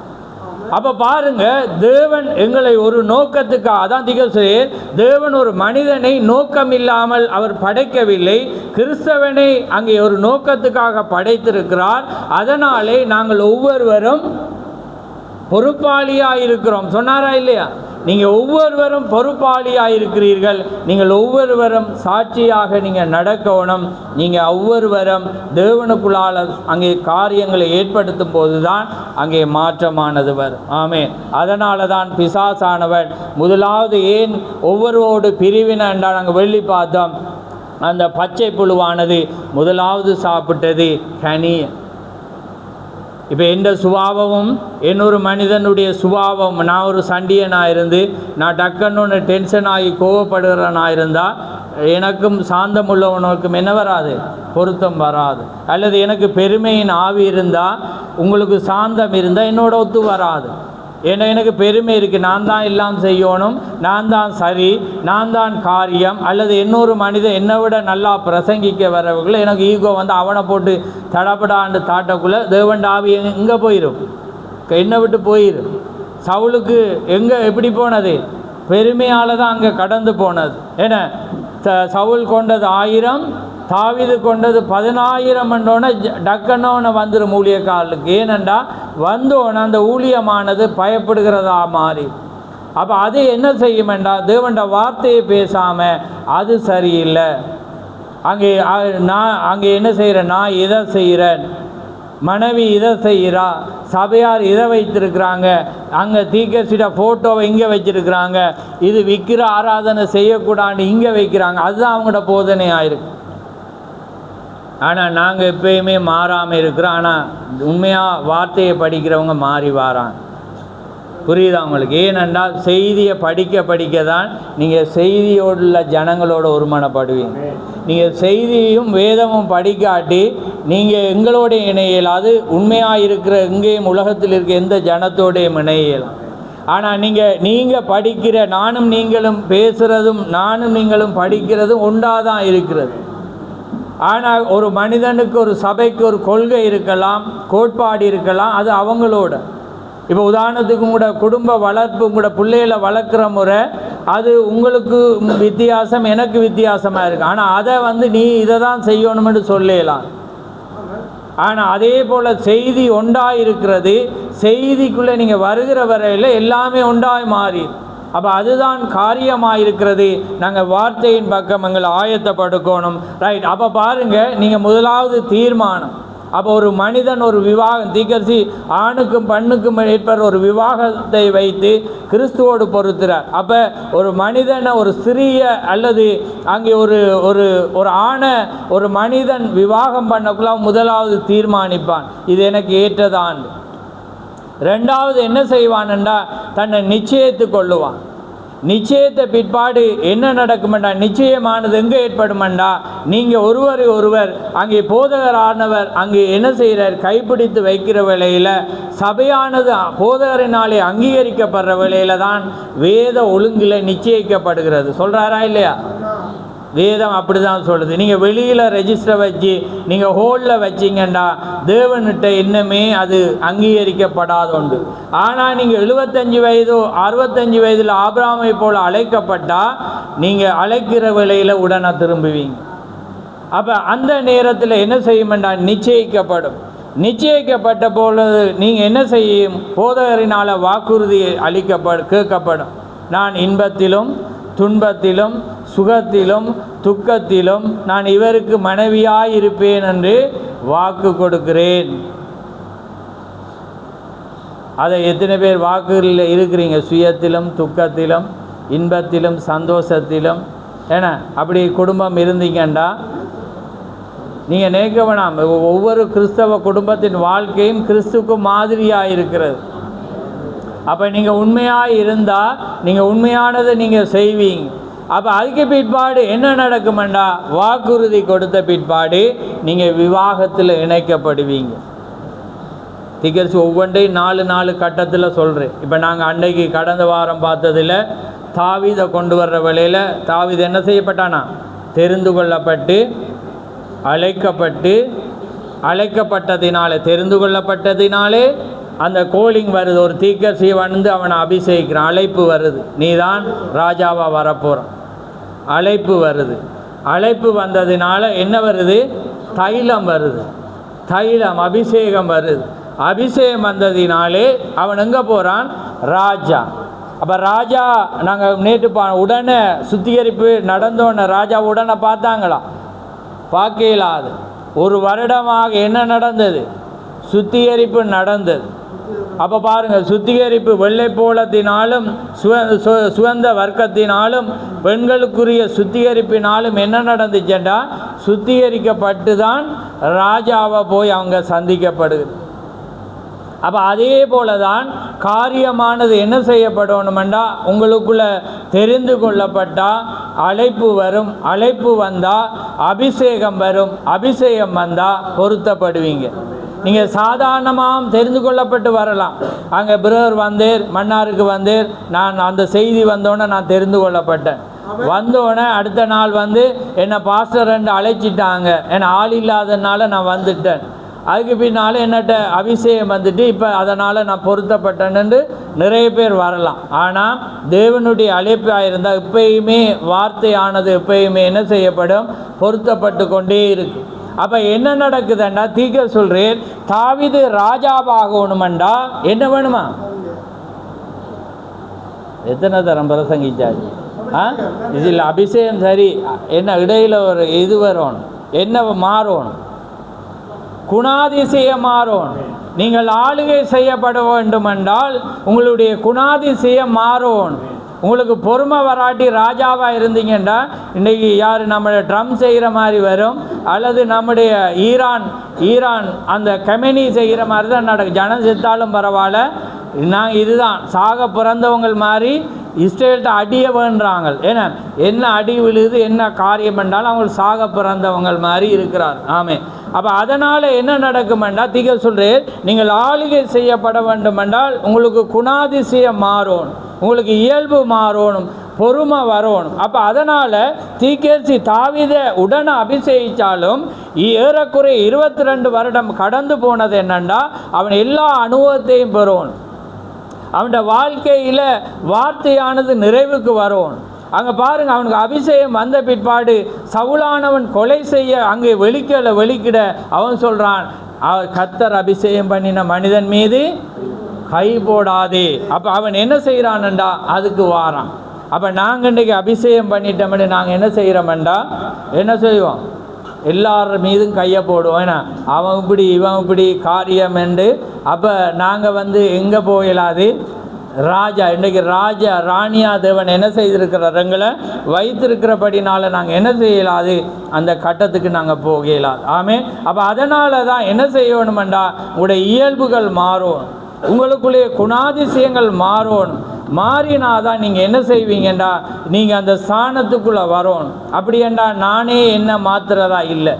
அப்போ பாருங்க, தேவன் எங்களை ஒரு நோக்கத்துக்காக, அதான் திகழ்ச்சியே, தேவன் ஒரு மனிதனை நோக்கம் இல்லாமல் அவர் படைக்கவில்லை, கிறிஸ்தவனை அங்கே ஒரு நோக்கத்துக்காக படைத்திருக்கிறார். அதனாலே நாங்கள் ஒவ்வொருவரும் பொறுப்பாளியாக இருக்கிறோம். சொன்னாரா இல்லையா? நீங்கள் ஒவ்வொருவரும் பொறுப்பாளியாக இருக்கிறீர்கள். நீங்கள் ஒவ்வொருவரும் சாட்சியாக நீங்கள் நடக்கணும். நீங்கள் ஒவ்வொருவரும் தேவனுக்குள்ளால் அங்கே காரியங்களை ஏற்படுத்தும் போது தான் அங்கே மாற்றமானது வரும். ஆமென். அதனால தான் பிசாசானவன் முதலாவது ஏன் ஒவ்வொருவோடு பிரிவினை என்றால் நாங்கள் வெள்ளி பார்த்தோம். அந்த பச்சை புழுவானது முதலாவது சாப்பிட்டது கனி. இப்போ எந்த சுபாவமும், இன்னொரு மனிதனுடைய சுபாவம், நான் ஒரு சண்டியனாக இருந்து நான் டக்குன்னு டென்ஷன் ஆகி கோவப்படுகிறனாக இருந்தால் எனக்கும் சாந்தம் உள்ளவனுக்கும் என்ன வராது, பொருத்தம் வராது. அல்லது எனக்கு பெருமையின் ஆவி இருந்தால் உங்களுக்கு சாந்தம் இருந்தால் என்னோட ஒத்து வராது. ஏன்னா எனக்கு பெருமை இருக்குது, நான் தான் எல்லாம் செய்யணும், நான் தான் சரி, நான் தான் காரியம். அல்லது இன்னொரு மனிதன் என்னை விட நல்லா பிரசங்கிக்க வரவங்களை எனக்கு ஈகோ அவனை போட்டு தடப்படாண்டு தாட்டக்குள்ளே தேவன் ஆவி எங்கே போயிடும், என்னை விட்டு போயிடும். சவுலுக்கு எங்கே எப்படி போனது, பெருமையால் தான் அங்கே கடந்து போனது. ஏன்னா சவுல் கொண்டது 1000, தாவீது கொண்டது 10,000 என்றோன்னே டக்குன்னோன்னு வந்துடும் ஊழியக்காரர்களுக்கு. ஏனெண்டா வந்தோன்னே அந்த ஊழியமானது பயப்படுகிறதா மாறி. அப்போ அது என்ன செய்யுமெண்டா, தேவண்ட வார்த்தையை பேசாமல் அது சரியில்லை. அங்கே என்ன செய்கிறேன், நான் இதை செய்கிறேன், மனைவி இதை செய்கிறா, சபையார் இதை வைத்திருக்கிறாங்க, அங்கே தீக்கர்சிட்ட ஃபோட்டோவை இங்கே வச்சுருக்கிறாங்க, இது விக்கிர ஆராதனை செய்யக்கூடாது இங்கே வைக்கிறாங்க. அதுதான் அவங்களோட போதனையாக இருக்கு. ஆனால் நாங்கள் எப்பயுமே மாறாமல் இருக்கிறோம். ஆனால் உண்மையாக வார்த்தையை படிக்கிறவங்க மாறி வாராங்க. புரியுதா உங்களுக்கு? ஏனென்றால் செய்தியை படிக்க தான் நீங்கள் செய்தியோடுள்ள ஜனங்களோட ஒருமனப்படுவீங்க. நீங்கள் செய்தியும் வேதமும் படிக்காட்டி நீங்கள் எங்களோட இணையலாது. உண்மையாக இருக்கிற எங்கேயும் உலகத்தில் இருக்க எந்த ஜனத்தோடையும் இணையலாம். ஆனால் நீங்கள் படிக்கிற, நானும் நீங்களும் பேசுகிறதும் நானும் நீங்களும் படிக்கிறதும் ஒன்றாதான் இருக்கிறது. ஆனால் ஒரு மனிதனுக்கு, ஒரு சபைக்கு ஒரு கொள்கை இருக்கலாம், கோட்பாடு இருக்கலாம், அது அவங்களோட. இப்போ உதாரணத்துக்கு உங்களோட குடும்ப வளர்ப்பு, உங்களோட பிள்ளைகளை வளர்க்குற முறை அது உங்களுக்கு வித்தியாசம், எனக்கு வித்தியாசமாக இருக்குது. ஆனால் அதை நீ இதை தான் செய்யணும்னு சொல்லலாம். ஆனால் அதே போல் செய்தி ஒன்றாக இருக்கிறது. செய்திக்குள்ளே நீங்கள் வருகிற வரையில் எல்லாமே ஒன்றாய் மாறி. அப்போ அதுதான் காரியமாக இருக்கிறது. நாங்கள் வார்த்தையின் பக்கம் எங்களை ஆயத்தப்படுக்கணும். ரைட். அப்போ பாருங்கள், நீங்கள் முதலாவது தீர்மானம். அப்போ ஒரு மனிதன் ஒரு விவாகம், தீக்கர்சி ஆணுக்கும் பெண்ணுக்கும் ஏற்படுற ஒரு விவாகத்தை வைத்து கிறிஸ்துவோடு பொறுத்துறார். அப்போ ஒரு மனிதனை, ஒரு ஸ்திரீயை அல்லது அங்கே ஒரு ஒரு ஒரு ஆணை ஒரு மனிதன் விவாகம் பண்ணக்குள்ள முதலாவது தீர்மானிப்பான், இது எனக்கு ஏற்றதான். ரெண்டாவது என்ன செய்வான்டா, தன்னை நிச்சயித்து கொள்ளுவான். நிச்சயத்தை பிற்பாடு என்ன நடக்குமெண்டா, நிச்சயமானது எங்கே ஏற்படுமெண்டா, நீங்கள் ஒருவரை ஒருவர் அங்கே போதகரானவர் அங்கே என்ன செய்கிறார், கைப்பிடித்து வைக்கிற வேளையில் சபையானது போதகரினாலே அங்கீகரிக்கப்படுற வேளையில் தான் வேத ஒழுங்கில் நிச்சயிக்கப்படுகிறது. சொல்கிறாரா இல்லையா? வேதம் அப்படி தான் சொல்லுது. நீங்கள் வெளியில் ரெஜிஸ்டர் வச்சு நீங்கள் ஹோலில் வச்சிங்கண்டா தேவன்கிட்ட இன்னமே அது அங்கீகரிக்கப்படாத உண்டு. ஆனால் நீங்கள் 75 வயதோ 65 வயதில் ஆபிரகாமை போல் அழைக்கப்பட்டால் நீங்கள் அழைக்கிற வேளையில் உடனே திரும்புவீங்க. அப்போ அந்த நேரத்தில் என்ன செய்யுமெண்டா, நிச்சயிக்கப்படும். நிச்சயிக்கப்பட்ட பொழுது நீங்கள் என்ன செய்யும், போதகரினால் வாக்குறுதி கேட்கப்படும். நான் இன்பத்திலும் துன்பத்திலும் சுகத்திலும் துக்கத்திலும் நான் இவருக்கு மனைவியாயிருப்பேன் என்று வாக்கு கொடுக்கிறேன். அதை எத்தனை பேர் வாக்குகளில் இருக்கிறீங்க? சுயத்திலும் துக்கத்திலும் இன்பத்திலும் சந்தோஷத்திலும் ஏன்னா அப்படி குடும்பம் இருந்தீங்கண்டா நீங்கள் நினைக்க வேணாம், ஒவ்வொரு கிறிஸ்தவ குடும்பத்தின் வாழ்க்கையும் கிறிஸ்துக்கு மாதிரியாக இருக்கிறது. அப்போ நீங்கள் உண்மையாக இருந்தால் நீங்கள் உண்மையானதை நீங்கள் செய்வீங்க. அப்போ அதுக்கு பிற்பாடு என்ன நடக்குமெண்டா, வாக்குறுதி கொடுத்த பிற்பாடு நீங்கள் விவாகத்தில் இணைக்கப்படுவீங்க. திகழ்ச்சி ஒவ்வொன்றையும் 4 கட்டத்தில் சொல்கிறேன். இப்போ நாங்கள் அன்றைக்கு கடந்த வாரம் பார்த்ததில் தாவீதை கொண்டு வர்ற வேளையில் தாவீது என்ன செய்யப்பட்டானா, தெரிந்து கொள்ளப்பட்டு அழைக்கப்பட்டதினாலே தெரிந்து கொள்ளப்பட்டதினாலே அந்த கோலிங் வருது, ஒரு தீர்க்கதரிசி வந்து அவனை அபிஷேகிக்கிறான், அழைப்பு வருது, நீ தான் ராஜாவாக வரப்போகிறான். அழைப்பு வருது. அழைப்பு வந்ததினால என்ன வருது, தைலம் வருது, தைலம் அபிஷேகம் வருது. அபிஷேகம் வந்ததினாலே அவன் எங்கே போகிறான், ராஜா. அப்போ ராஜா நாங்கள் நேற்று உடனே சுத்திகரிப்பு நடந்தோன்னு ராஜா உடனே பார்த்தாங்களா? பார்க்கலாது. 1 வருடமாக என்ன நடந்தது, சுத்திகரிப்பு நடந்தது. அப்போ பாருங்கள், சுத்திகரிப்பு வெள்ளை போலத்தினாலும் சுகந்த வர்க்கத்தினாலும் பெண்களுக்குரிய சுத்திகரிப்பினாலும் என்ன நடந்துச்சுண்டா, சுத்திகரிக்கப்பட்டு தான் ராஜாவை போய் அவங்க சந்திக்கப்படுது. அப்போ அதே போல தான் காரியமானது என்ன செய்யப்படணுமெண்டா, உங்களுக்குள்ள தெரிந்து கொள்ளப்பட்டால் அழைப்பு வரும், அழைப்பு வந்தால் அபிஷேகம் வரும், அபிஷேகம் வந்தால் பொருத்தப்படுவீங்க. நீங்கள் சாதாரணமாக தெரிந்து கொள்ளப்பட்டு வரலாம். அங்கே பிரதர் வந்தேர், மன்னாருக்கு வந்தேர், நான் அந்த செய்தி வந்தோடனே நான் தெரிந்து கொள்ளப்பட்டேன். வந்தோடனே அடுத்த நாள் வந்து என்னை பாஸ்டர் ரெண்டு அழைச்சிட்டாங்க, என்னை ஆள் இல்லாததுனால நான் வந்துட்டேன். அதுக்கு பின்னால் என்னட்ட அபிஷேகம் வந்துட்டு இப்போ அதனால் நான் பொருத்தப்பட்டேன்னு நிறைய பேர் வரலாம். ஆனால் தேவனுடைய அழைப்பாக இருந்தால் எப்பயுமே வார்த்தையானது எப்பயுமே என்ன செய்யப்படும், பொருத்தப்பட்டு கொண்டே இருக்கு. அப்போ என்ன நடக்குதுண்டா, தீக்க சொல்கிறேன், தாவீது ராஜாவாகணுமெண்டா என்ன வேணுமா? எத்தனை தரம் பிரசங்கிச்சாச்சு? இதில் அபிஷேகம் சரி, என்ன இடையில் ஒரு இது வரணும், என்ன மாறணும், குணாதிசயம் மாறணும். நீங்கள் ஆளுகை செய்யப்பட வேண்டுமென்றால் உங்களுடைய குணாதிசயம் மாறணும். உங்களுக்கு பொறுமை வராட்டி ராஜாவாக இருந்தீங்கன்னா இன்றைக்கி யார் நம்மளை ட்ரம் செய்கிற மாதிரி வரும், அல்லது நம்முடைய ஈரான் அந்த கமெனி செய்கிற மாதிரி தான் நடக்கும். ஜனம் செத்தாலும் பரவாயில்ல, நான் இதுதான் சாக பிறந்தவங்கள் மாதிரி இஸ்ரேல்கிட்ட அடிய வேண்டுறாங்க. ஏன்னா என்ன அடி விழுது, என்ன காரியம் என்றாலும் அவங்க சாக பிறந்தவங்கள் மாதிரி இருக்கிறார். ஆமே. அப்போ அதனால் என்ன நடக்குமெண்டா, தீக்க சொல்கிறேன், நீங்கள் ஆளுகை செய்யப்பட வேண்டுமென்றால் உங்களுக்கு குணாதிசயம் மாறணும், உங்களுக்கு இயல்பு மாறணும், பொறுமை வரணும். அப்போ அதனால் தீக்கேசி தாவீதை உடனே அபிஷேகித்தாலும் ஏறக்குறை 22 வருடம் கடந்து போனது என்னென்னா, அவன் எல்லா அனுபவத்தையும் பெறணும். அவனோட வாழ்க்கையில் வார்த்தையானது நிறைவுக்கு வரும். அங்கே பாருங்கள், அவனுக்கு அபிஷேகம் வந்த பிற்பாடு சவுலானவன் கொலை செய்ய அங்கே வெளிக்கிட அவன் சொல்கிறான், கர்த்தர் அபிஷேகம் பண்ணின மனிதன் மீது கை போடாதே. அப்போ அவன் என்ன செய்கிறான்டா, அதுக்கு வாரான். அப்போ நாங்கள் இன்றைக்கி அபிஷேகம் பண்ணிட்டோம்னு நாங்கள் என்ன செய்கிறோம்டா, என்ன செய்வோம், எல்லார் மீதும் கையை போடுவோம். ஏன்னா அவன் இப்படி இவன் இப்படி காரியம் என்று. அப்போ நாங்கள் எங்கே போகலாது, ராஜா இன்றைக்கி ராணியா தேவன் என்ன செய்திருக்கிறார், எங்களை வைத்திருக்கிறபடினால நாங்கள் என்ன செய்யலாது, அந்த கட்டத்துக்கு நாங்கள் போகலாது. ஆமே. அப்போ அதனால தான் என்ன செய்யணுமெண்டா, உங்களுடைய இயல்புகள் மாறும், உங்களுக்குள்ளே குணாதிசயங்கள் மாறணும். மாறினாதான் நீங்கள் என்ன செய்வீங்கண்டா, நீங்கள் அந்த ஸ்தானத்துக்குள்ளே வரணும். அப்படியேண்டா நானே என்ன மாற்றுறதா இல்லை,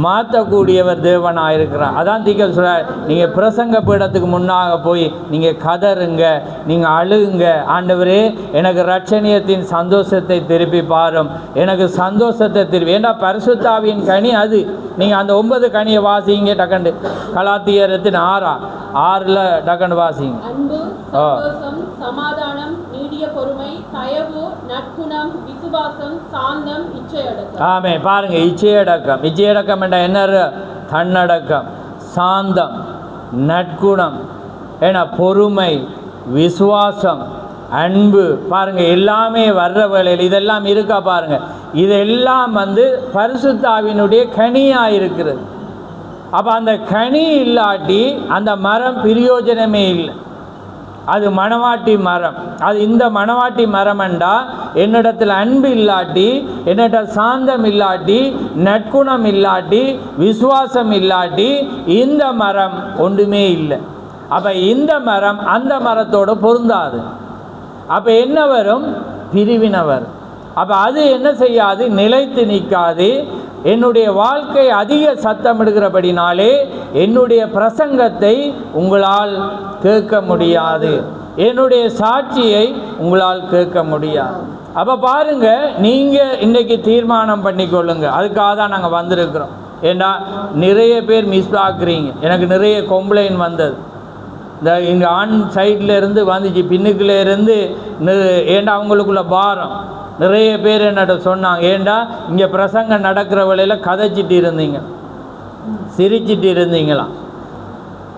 மாற்றக்கூடியவர் தேவனாக இருக்கிறார். அதான் தீக்க சொல்கிறார், நீங்கள் பிரசங்க பீடத்துக்கு முன்னாக போய் நீங்கள் கதறுங்க, நீங்கள் அழுகுங்க, ஆண்டவரே எனக்கு இரட்சணியத்தின் சந்தோஷத்தை திருப்பி பாரும், எனக்கு சந்தோஷத்தை திருப்பி. ஏன்னா பரிசுத்தாவியின் கனி அது. நீங்கள் அந்த 9 கனியை வாசிங்க டக்கண்டு. கலாத்தியர் 6:6 டக்கண்டு வாசிங்க. அன்பு, சந்தோஷம், சமாதானம், நீடிய பொறுமை, தயவு, நற்குணம், விசுவாசம், சாந்தம், இச்சையடக்கம். ஆமே, பாருங்க, இச்சையடக்கம். இச்சையடக்கம் என்ற என்ன? தன்னடக்கம், சாந்தம், நற்குணம், ஏன்னா பொறுமை, விசுவாசம், அன்பு. பாருங்க, எல்லாமே வர்ற வேளையில் இதெல்லாம் இருக்கா பாருங்க. இதெல்லாம் பரிசுத்தாவினுடைய கனியாக இருக்கிறது. அப்போ அந்த கனி இல்லாட்டி அந்த மரம் பிரயோஜனமே இல்லை. அது மணவாட்டி மரம். அது இந்த மணவாட்டி மரம்ண்டா என்னிடத்தில் அன்பு இல்லாட்டி, என்னிட சாந்தம் இல்லாட்டி, நற்குணம் இல்லாட்டி, விசுவாசம் இல்லாட்டி இந்த மரம் ஒன்றுமே இல்லை. அப்போ இந்த மரம் அந்த மரத்தோடு பொருந்தாது. அப்போ என்ன வரும்? பிரிவினவர். அப்போ அது என்ன செய்யாது? நிலைத்து நிற்காது. என்னுடைய வாழ்க்கை அதிக சத்தமிடுகிறபடினாலே என்னுடைய பிரசங்கத்தை உங்களால் கேட்க முடியாது, என்னுடைய சாட்சியை உங்களால் கேட்க முடியாது. அப்போ பாருங்க, நீங்கள் இன்றைக்கி தீர்மானம் பண்ணிக்கொள்ளுங்க. அதுக்காக தான் நாங்கள் வந்திருக்கிறோம். ஏண்டா நிறைய பேர் மிஸ் ஆக்குறீங்க. எனக்கு நிறைய கம்ப்ளைண்ட் வந்தது. இந்த இங்கே ஆண் சைடில் இருந்து வந்துச்சு, பின்னுக்குள்ளே இருந்து. ஏண்டா அவங்களுக்குள்ள பாரம். நிறைய பேர் என்னட்ட சொன்னாங்க, ஏண்டா இங்கே பிரசங்கம் நடக்கிற வேளையில் கதைச்சிட்டு இருந்தீங்க, சிரிச்சிட்டு இருந்தீங்களாம்.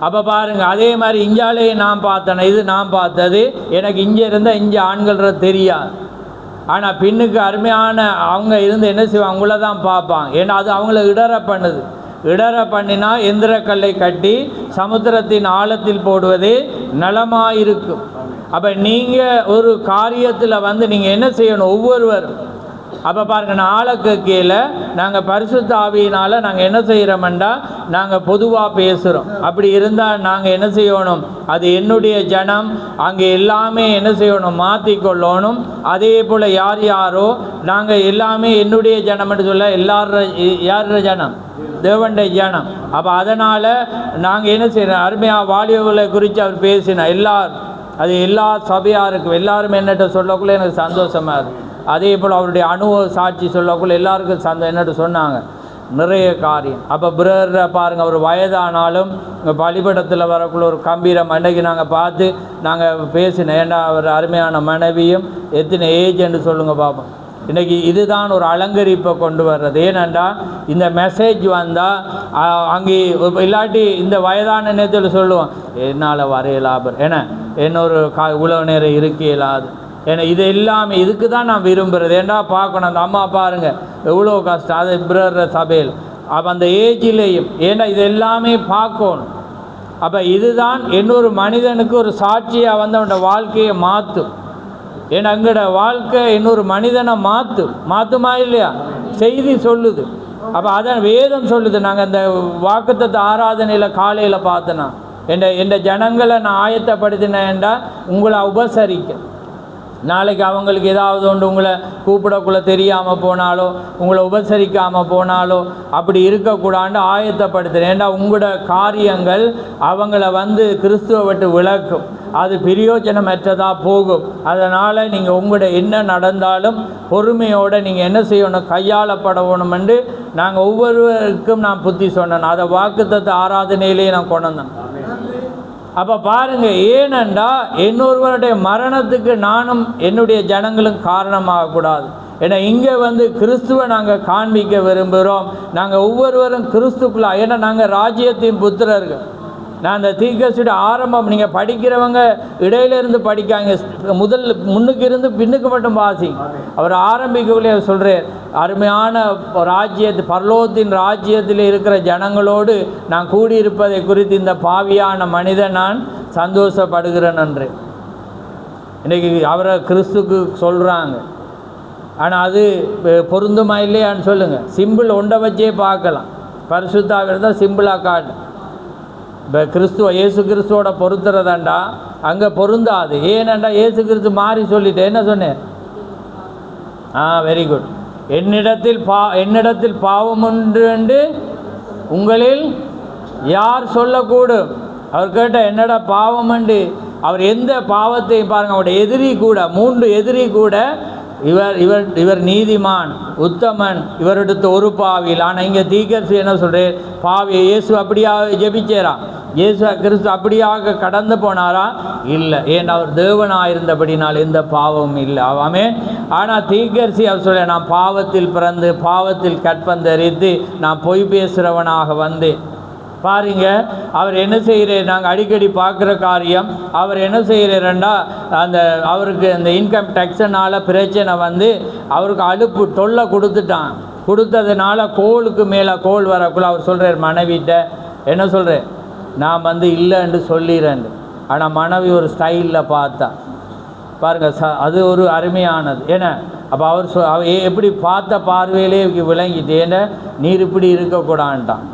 அப்போ பாருங்கள், அதே மாதிரி இஞ்சாலேயே நான் பார்த்தேன். இது நான் பார்த்தது. எனக்கு இங்கே இருந்தால் இங்கே ஆண்கள்ற தெரியாது. ஆனால் பின்னுக்கு அருமையான அவங்க இருந்து என்ன செய்வாங்க, அவங்கள தான் பார்ப்பாங்க. ஏன்னா அது அவங்கள இடற பண்ணுது. இடற பண்ணினா எந்திரக்கல்லை கட்டி சமுத்திரத்தின் ஆழத்தில் போடுவதே நலமாயிருக்கும். அப்போ நீங்கள் ஒரு காரியத்தில் நீங்கள் என்ன செய்யணும்? ஒவ்வொருவரும் அப்போ பாருங்கள், நாளுக்கு கீழே நாங்கள் பரிசுத்த ஆவியினால் நாங்கள் என்ன செய்கிறோம்டா, நாங்கள் பொதுவாக பேசுகிறோம். அப்படி இருந்தால் நாங்கள் என்ன செய்யணும்? அது என்னுடைய ஜனம். அங்கே எல்லாமே என்ன செய்யணும்? மாற்றிக்கொள்ளணும். அதே போல் யார் யாரோ நாங்கள் எல்லாமே என்னுடைய ஜனம் என்று சொல்ல, யார ஜனம்? தேவனுடைய ஜனம். அப்போ அதனால் நாங்கள் என்ன செய்கிறோம்? அருமையாக வாலிபர்களை குறித்து அவர் பேசினார். அது எல்லா சபையாருக்கும் எல்லாரும் என்னட்ட சொல்லக்குள்ளே எனக்கு சந்தோஷமாக இருக்குது. அதே போல் அவருடைய அனுபவ சாட்சி சொல்லக்குள்ள எல்லாருக்கும் என்னட்டு சொன்னாங்க நிறைய காரியம். அப்போ பிரதரை பாருங்கள், அவர் வயதானாலும் பலிபடத்தில் வரக்குள்ள ஒரு கம்பீரம். அன்றைக்கு நாங்கள் பார்த்து நாங்கள் பேசினோம், ஏன்னா அவர் அருமையான மனைவியும் எத்தனை ஏஜ் என்று சொல்லுங்கள் பார்ப்போம். இன்றைக்கி இதுதான் ஒரு அலங்கரிப்பை கொண்டு வர்றது. ஏனென்றா இந்த மெசேஜ் வந்தால் அங்கே இல்லாட்டி இந்த வயதான நேரத்தில் சொல்லுவோம், என்னால் வரைய லாபம், ஏன்னா இன்னொரு இவ்வளோ நேரம் இருக்க இயலாது. ஏன்னா இது எல்லாமே இதுக்கு தான் நான் விரும்புகிறது. ஏன்னா பார்க்கணும், அந்த அம்மா பாருங்கள் எவ்வளோ கஷ்டம். அது பிரதர் சபையில் அப்போ அந்த ஏஜிலேயும், ஏன்னா இது எல்லாமே பார்க்கணும். அப்போ இதுதான் இன்னொரு மனிதனுக்கு ஒரு சாட்சியாக அவனோட வாழ்க்கையை மாற்றும். ஏன்னா எங்களோட வாழ்க்கை இன்னொரு மனிதனை மாற்றுமா இல்லையா? செய்தி சொல்லுது. அப்போ அதான் வேதம் சொல்லுது. நாங்கள் இந்த வாக்குத்தத்த ஆராதனையில் காலையில் பார்த்தோன்னா, என் ஜனங்களை நான் ஆயத்தப்படுத்தினேன்டா உங்களை உபசரிக்க. நாளைக்கு அவங்களுக்கு ஏதாவது ஒன்று உங்களை கூப்பிடக்குள்ளே தெரியாமல் போனாலோ, உங்களை உபசரிக்காமல் போனாலோ அப்படி இருக்கக்கூடாது ஆயத்தப்படுத்துகிறேன். ஏன்னா உங்களோட காரியங்கள் அவங்கள கிறிஸ்துவை விட்டு விளக்கும். அது பிரயோஜனமற்றதாக போகும். அதனால் நீங்கள் உங்களோட என்ன நடந்தாலும் பொறுமையோடு நீங்கள் என்ன செய்யணும்? கையாளப்படணும் என்று நாங்கள் ஒவ்வொருவருக்கும் நான் புத்தி சொன்னேன். அதை வாக்குத்தத்த ஆராதனையிலேயே நான் கொண்டு வந்தேன். அப்போ பாருங்கள், ஏனென்றா இன்னொருவருடைய மரணத்துக்கு நானும் என்னுடைய ஜனங்களும் காரணமாகக்கூடாது. ஏன்னா இங்கே கிறிஸ்துவை நாங்கள் காண்பிக்க விரும்புகிறோம். நாங்கள் ஒவ்வொருவரும் கிறிஸ்துக்குள்ளே, ஏன்னா நாங்கள் ராஜ்யத்தின் புத்திரர்கள். நான் அந்த தீர்க்கதரிசியோட ஆரம்பம் நீங்கள் படிக்கிறவங்க இடையிலிருந்து படிக்காங்க, முன்னுக்கு இருந்து பின்னுக்கு மட்டும் வாசிங்க. அவர் ஆரம்பிக்கவில்லை சொல்கிறார், அருமையான பரலோகத்தின் ராஜ்யத்தில் இருக்கிற ஜனங்களோடு நான் கூடியிருப்பதை குறித்து இந்த பாவியான மனிதன் நான் சந்தோஷப்படுகிறேன் என்று. இன்றைக்கி அவரை கிறிஸ்துக்கு சொல்கிறாங்க. ஆனால் அது பொருந்துமா இல்லையான்னு சொல்லுங்கள். சிம்பிள் ஒன்றை வச்சே பார்க்கலாம். பரிசுத்தாக இருந்தால் சிம்பிளாக காட்டு. இப்போ இயேசு கிறிஸ்துவோட பொருத்துறதாண்டா அங்கே பொருந்தாது. ஏனண்டா இயேசு கிறிஸ்து மாறி சொல்லிட்டு என்ன சொன்னேன்? Very good. என்னிடத்தில் பாவம் உண்டு என்று உங்களில் யார் சொல்லக்கூடும்? அவர் கேட்ட என்னடா பாவம் உண்டு? அவர் எந்த பாவத்தையும் பாருங்கள், அவருடைய எதிரி கூட 3 எதிரி கூட இவர் நீதிமான் உத்தமன், இவரெடுத்த ஒரு பாவியில். ஆனால் இங்கே தீர்க்கதரிசி என்ன சொல்கிறேன்? பாவி. இயேசு அப்படியாக ஜெபிச்சேரா? இயேசு கிறிஸ்து அப்படியாக கடந்து போனாரா? இல்லை. ஏன் அவர் தேவனாக இருந்தபடினால் எந்த பாவமும் இல்லை. ஆமென். ஆனால் தீர்க்கதரிசி அவர் சொல்ல, நான் பாவத்தில் பிறந்து பாவத்தில் கற்பந்தரித்து நான் பொய் பேசுகிறவனாக வந்தேன். பாருங்க, அவர் என்ன செய்கிறார்? நாங்கள் அடிக்கடி பார்க்குற காரியம், அவர் என்ன செய்கிறாருண்டா, அவருக்கு அந்த இன்கம் டேக்ஸனால் பிரச்சனை வந்து அவருக்கு அலுப்பு தொல்லை கொடுத்ததுனால கோலுக்கு மேலே கோல் வரக்குள்ள அவர் சொல்கிறார் மனைவிட்ட, என்ன சொல்கிறார்? நான் இல்லைன்னு சொல்லிடுறேன். ஆனால் மனைவி ஒரு ஸ்டைலில் பார்த்தா பாருங்கள், அது ஒரு அருமையானது. ஏன்னா அப்போ அவர் எப்படி பார்த்த பார்வையிலே விளங்கிட்டு, ஏன்னா நீர் இப்படி இருக்கக்கூடான்ட்டான்.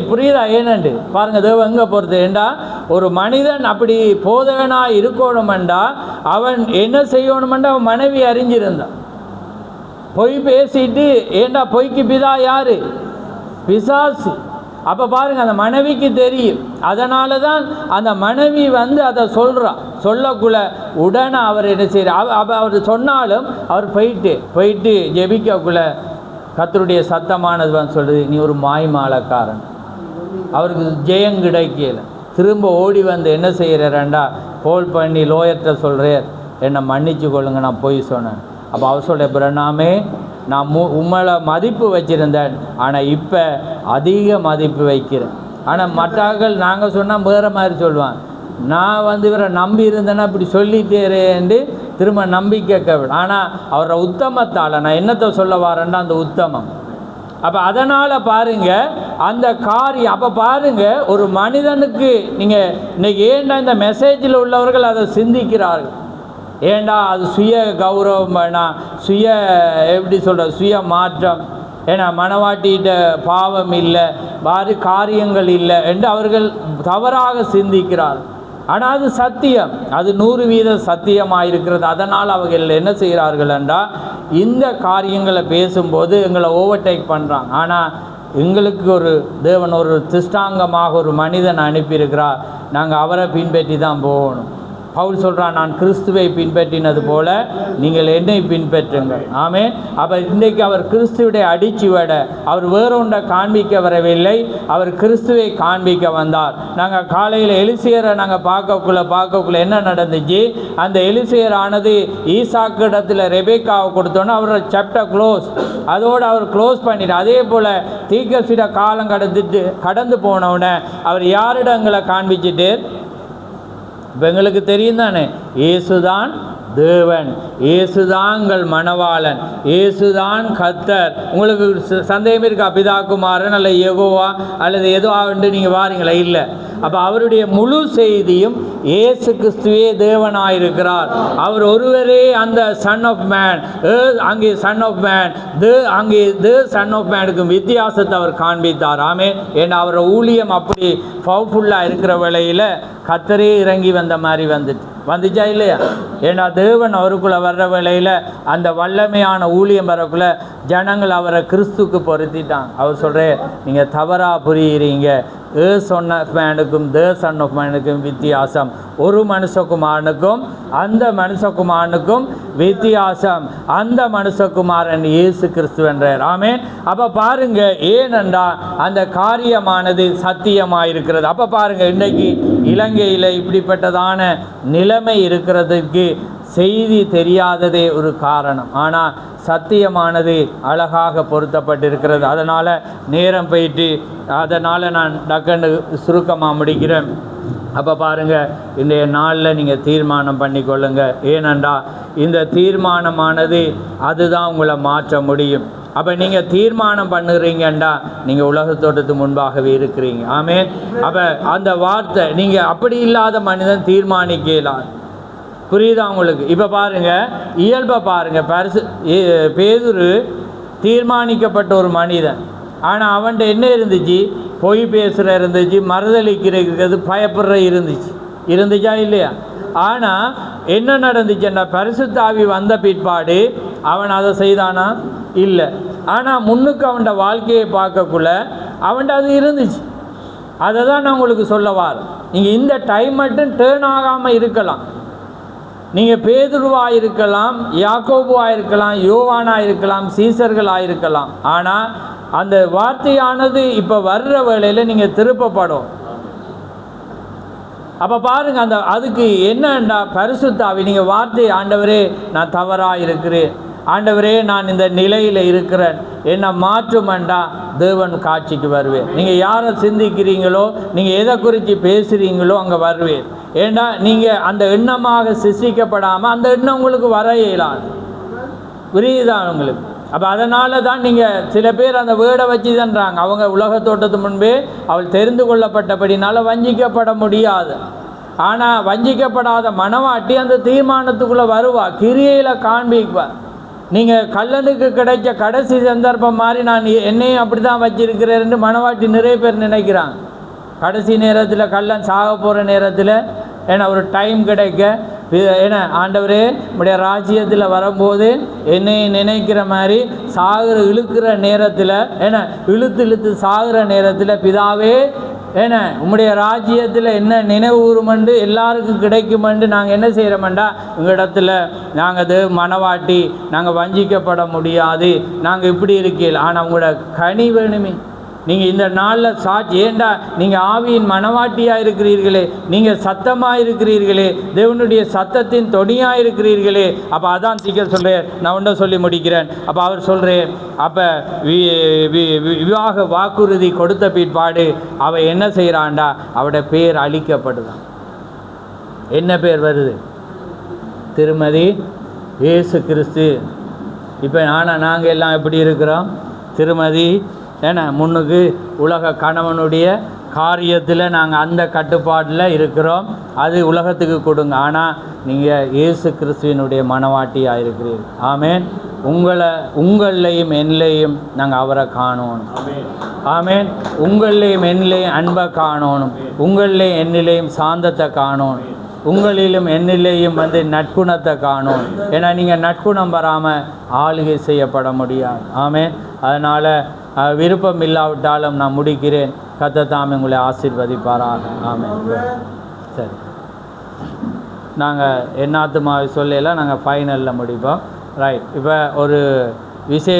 புரியுதா? ஏனண்டு பாருங்கள், தேவ எங்கே பொறுத்து ஏண்டா ஒரு மனிதன் அப்படி போதகனாக இருக்கணுமெண்டா அவன் என்ன செய்யணுமெண்டா அவன் மனைவி அறிஞ்சிருந்தான். பொய் பேசிட்டு, ஏண்டா பொய்க்கு பிதா யார்? பிசாசு. அப்போ பாருங்கள், அந்த மனைவிக்கு தெரியும். அதனால தான் அந்த மனைவி அதை சொல்லக்குள்ள உடனே அவர் என்ன செய்கிறார்? அவர் சொன்னாலும் அவர் போயிட்டு ஜெபிக்கக்குள்ள கர்த்தருடைய சத்தமானது சொல்லுது, நீ ஒரு மாய்மாலக்காரன். அவருக்கு ஜெயம் கிடைக்கல. திரும்ப ஓடி என்ன செய்கிறாரண்டா, கோல் பண்ணி லோயர்கிட்ட சொல்கிறார், என்னை மன்னிச்சு கொள்ளுங்க, நான் போய் சொன்னேன். அப்போ அவர் சொல்கிற பிறனாமே, நான் உம்மளை மதிப்பு வச்சுருந்தேன், ஆனால் இப்போ அதிக மதிப்பு வைக்கிறேன். ஆனால் மற்றவர்கள் நாங்கள் சொன்னால் வேறு மாதிரி சொல்லுவான். நான் இவரை நம்பி இருந்தேன்னா இப்படி சொல்லிட்டேரேன்னு திரும்ப நம்பிக்கை கேட்க. ஆனால் அவரோட உத்தமத்தால் நான் என்னத்தை சொல்ல வரேன்னா அந்த உத்தமம். அப்போ அதனால் பாருங்கள் அந்த காரியம். அப்போ பாருங்கள், ஒரு மனிதனுக்கு நீங்கள் இன்றைக்கி ஏண்டா இந்த மெசேஜில் உள்ளவர்கள் அதை சிந்திக்கிறார்கள். ஏண்டா அது சுய கௌரவம் வேணாம், எப்படி சொல்கிற சுய மாற்றம், ஏன்னா மனவாட்டிகிட்ட பாவம் இல்லை, பாரு காரியங்கள் இல்லை என்று அவர்கள் தவறாக சிந்திக்கிறார். ஆனால் அது சத்தியம், அது 100% சத்தியமாக இருக்கிறது. அதனால் அவர்கள் என்ன செய்கிறார்கள் என்றால் இந்த காரியங்களை பேசும்போது எங்களை ஓவர்டேக் பண்ணுறாங்க. ஆனால் எங்களுக்கு ஒரு தேவன் ஒரு திஷ்டாங்கமாக ஒரு மனிதன் அனுப்பியிருக்கிறார், நாங்கள் அவரை பின்பற்றி தான் போகணும். பவுல் சொல்கிறான், நான் கிறிஸ்துவை பின்பற்றினது போல நீங்கள் என்னை பின்பற்றுங்கள். ஆமென். அப்போ இன்றைக்கு அவர் கிறிஸ்துவை அடிச்சுவிட அவர் வேறொன்றை காண்பிக்க வரவில்லை, அவர் கிறிஸ்துவை காண்பிக்க வந்தார். நாங்கள் காலையில் எலிசேயரை நாங்கள் பார்க்கக்குள்ள என்ன நடந்துச்சு? அந்த எலிசேயரானது ஈசாக்கிடத்தில் ரெபேக்காவை கொடுத்தோன்னே அவரோட சாப்டர் க்ளோஸ், அதோடு அவர் க்ளோஸ் பண்ணிட்டு, அதே போல் தீர்க்கதரிசியோட காலம் கடந்து போனவுடனே அவர் யாரிடங்களை காண்பிச்சுட்டு, இப்போ எங்களுக்கு தெரியும் தானே, இயேசுதான் தேவன், இயேசுதாங்கள் மணவாளன், இயேசுதான் கர்த்தர். உங்களுக்கு சந்தேகம் இருக்கா? பிதா குமாரன் அல்லது யெகோவா அல்லது ஏதோ ஆண்டு நீங்கள் வாரீங்களா? இல்லை. அப்போ அவருடைய முழு செய்தியும் இயேசு கிறிஸ்துவே தேவனாயிருக்கிறார். அவர் ஒருவரே அந்த சன் ஆஃப் மேன், அங்கே சன் ஆஃப் மேன், அங்கே சன் ஆஃப் மேனுக்கும் வித்தியாசத்தை அவர் காண்பித்தார். ஆமென். ஏன்னா அவர் ஊழியம் அப்படி பவர்ஃபுல்லாக இருக்கிற வேளையில் கர்த்தரே இறங்கி வந்த மாதிரி வந்துச்சா இல்லையா? ஏன்னா தேவன் அவருக்குள்ளே வர்ற வேளையில் அந்த வல்லமையான ஊழியம் வரக்குள்ள ஜனங்கள் அவரை கிறிஸ்துக்கு பொருத்திட்டாங்க. அவர் சொல்கிறேன், நீங்கள் தவறாக புரியுறீங்க. சன் ஆஃப் மேனுக்கும் சன் ஆஃப் மேனுக்கும் வித்தியாசம், ஒரு மனுஷகுமாரனுக்கும் அந்த மனுஷகுமாரனுக்கும் வித்தியாசம். அந்த மனுஷகுமாரன் இயேசு கிறிஸ்து என்றார். ஆமென். அப்போ பாருங்கள், ஏனென்றால் அந்த காரியமானது சத்தியமாக இருக்கிறது. அப்போ பாருங்கள், இன்றைக்கு இலங்கையில் இப்படிப்பட்டதான நிலைமை இருக்கிறதுக்கு செய்தி தெரியாததே ஒரு காரணம். ஆனால் சத்தியமானது அழகாக பொருத்தப்பட்டிருக்கிறது. அதனால் நேரம் போயிட்டு, அதனால் நான் டக்குன்னு சுருக்கமாக முடிக்கிறேன். அப்போ பாருங்கள், இன்றைய நாளில் நீங்கள் தீர்மானம் பண்ணிக்கொள்ளுங்கள். ஏனென்றால் இந்த தீர்மானமானது அதுதான் உங்களை மாற்ற முடியும். அப்போ நீங்கள் தீர்மானம் பண்ணுறீங்கண்டா நீங்கள் உலகத்தோட்டத்துக்கு முன்பாகவே இருக்கிறீங்க. ஆமென். அப்போ அந்த வார்த்தை நீங்கள் அப்படி இல்லாத மனிதன் தீர்மானிக்கலாம். புரியுதா உங்களுக்கு? இப்போ பாருங்கள், இயல்பை பாருங்கள். பேதுரு தீர்மானிக்கப்பட்ட ஒரு மனிதன். ஆனால் அவன்கிட்ட என்ன இருந்துச்சு? பொய் பேசுகிற இருந்துச்சு, மறுதளிக்கிறது, பயப்படுற இருந்துச்சா இல்லையா? ஆனால் என்ன நடந்துச்சுன்னா பரிசுத்த ஆவி வந்த பிற்பாடு அவன் அதை செய்தானா? இல்லை. ஆனால் முன்னுக்கு அவன்ட வாழ்க்கையை பார்க்கக்குள்ள அவன்ட அது இருந்துச்சு. அதை தான் நான் உங்களுக்கு சொல்ல வரேன். நீங்கள் இந்த டைம் மட்டும் டேர்ன் ஆகாமல் இருக்கலாம். நீங்கள் பேதுருவாக இருக்கலாம், யாக்கோபுவாக இருக்கலாம், யோவானாக இருக்கலாம், சீசர்களாக இருக்கலாம். ஆனால் அந்த வார்த்தையானது இப்போ வர்ற வேளையில் நீங்கள் திருப்பப்படும். அப்போ பாருங்கள், அதுக்கு என்னண்டா பரிசுத்த ஆவி. நீங்கள் வார்த்தை, ஆண்டவரே நான் தவறாக இருக்கிறேன், ஆண்டவரே நான் இந்த நிலையில் இருக்கிறேன், என்னை மாற்றுமண்டா தேவன் காட்சிக்கு வருவேன். நீங்கள் யாரை சிந்திக்கிறீங்களோ, நீங்கள் எதை குறித்து பேசுகிறீங்களோ அங்கே வருவேன். ஏண்டா நீங்கள் அந்த எண்ணமாக சிசிக்கப்படாமல் அந்த எண்ணம் உங்களுக்கு வர இயலாது. புரியுதான் உங்களுக்கு? அப்போ அதனால தான் நீங்கள் சில பேர் அந்த வேர்டை வச்சு தான்றாங்க. அவங்க உலக தோட்டத்து முன்பே அவள் தெரிந்து கொள்ளப்பட்டபடினால வஞ்சிக்கப்பட முடியாது. ஆனால் வஞ்சிக்கப்படாத மனவாட்டி அந்த தீர்மானத்துக்குள்ளே வருவா, கிரியையில் காண்பிக்குவார். நீங்கள் கல்லனுக்கு கிடைச்ச கடைசி சந்தர்ப்பம் மாதிரி நான் என்னையும் அப்படி தான் வச்சிருக்கிறேன்னு மனவாட்டி நிறைய பேர் நினைக்கிறாங்க. கடைசி நேரத்தில் கல்லன் சாக போகிற நேரத்தில் ஏன்னா ஒரு டைம் கிடைக்க ஏன்னா ஆண்டவரே உடைய ராஜ்யத்தில் வரும்போது என்னை நினைக்கிற மாதிரி இழுக்கிற நேரத்தில் ஏன்னா இழுத்து சாகிற நேரத்தில் பிதாவே ஏன்னா உம்முடைய ராஜ்யத்தில் என்ன நினைவு கூறுமென்று எல்லாருக்கும் கிடைக்குமென்று நாங்கள் என்ன செய்கிறோமெண்டா உங்களிடத்தில் நாங்கள் மனவாட்டி நாங்கள் வஞ்சிக்கப்பட முடியாது, நாங்கள் இப்படி இருக்கீங்க. ஆனால் உங்களோட கனி வேணுமே. நீங்கள் இந்த நாளில் சாட்சி ஏண்டா நீங்கள் ஆவியின் மனவாட்டியாக இருக்கிறீர்களே, நீங்கள் சத்தமாக இருக்கிறீர்களே, தேவனுடைய சத்தத்தின் தொனியாக இருக்கிறீர்களே. அப்போ அதான் சீக்கிரம் சொல்கிறேன், நான் ஒன்றை சொல்லி முடிக்கிறேன். அப்போ அவர் சொல்கிறேன், அப்போ விவாக வாக்குறுதி கொடுத்த பிற்பாடு அவள் என்ன செய்கிறான்டா, அவட பேர் அழிக்கப்படுதான். என்ன பேர் வருது? திருமதி இயேசு கிறிஸ்து. இப்போ நாங்கள் எல்லாம் எப்படி இருக்கிறோம்? திருமதி ஏன்னா முன்னுக்கு உலக கணவனுடைய காரியத்தில் நாங்கள் அந்த கட்டுப்பாட்டில் இருக்கிறோம். அது உலகத்துக்கு கொடுங்க. ஆனால் நீங்கள் இயேசு கிறிஸ்துவினுடைய மனவாட்டியாக இருக்கிறீர்கள். ஆமேன். உங்களையும் என்னையும் நாங்கள் அவரை காணணும். ஆமேன். உங்களையும் என்னையும் அன்பை காணணும். உங்களையும் என்னிலையும் சாந்தத்தை காணணும். உங்களிலும் என்னிலேயும் நற்குணத்தை காணும். ஏன்னா நீங்கள் நற்குணம் வராமல் ஆளுகை செய்யப்பட முடியாது. ஆமேன். அதனால் விருப்பம் இல்லாவிட்டாலும் நான் முடிக்கிறேன். கர்த்தர் தாமே உங்களை ஆசீர்வதிப்பாராக. ஆமேன். சரி, நாங்கள் என்னாத்துமாவை சொல்லலாம், நாங்கள் ஃபைனலில் முடிப்போம். ரைட். இப்போ ஒரு விஷயம்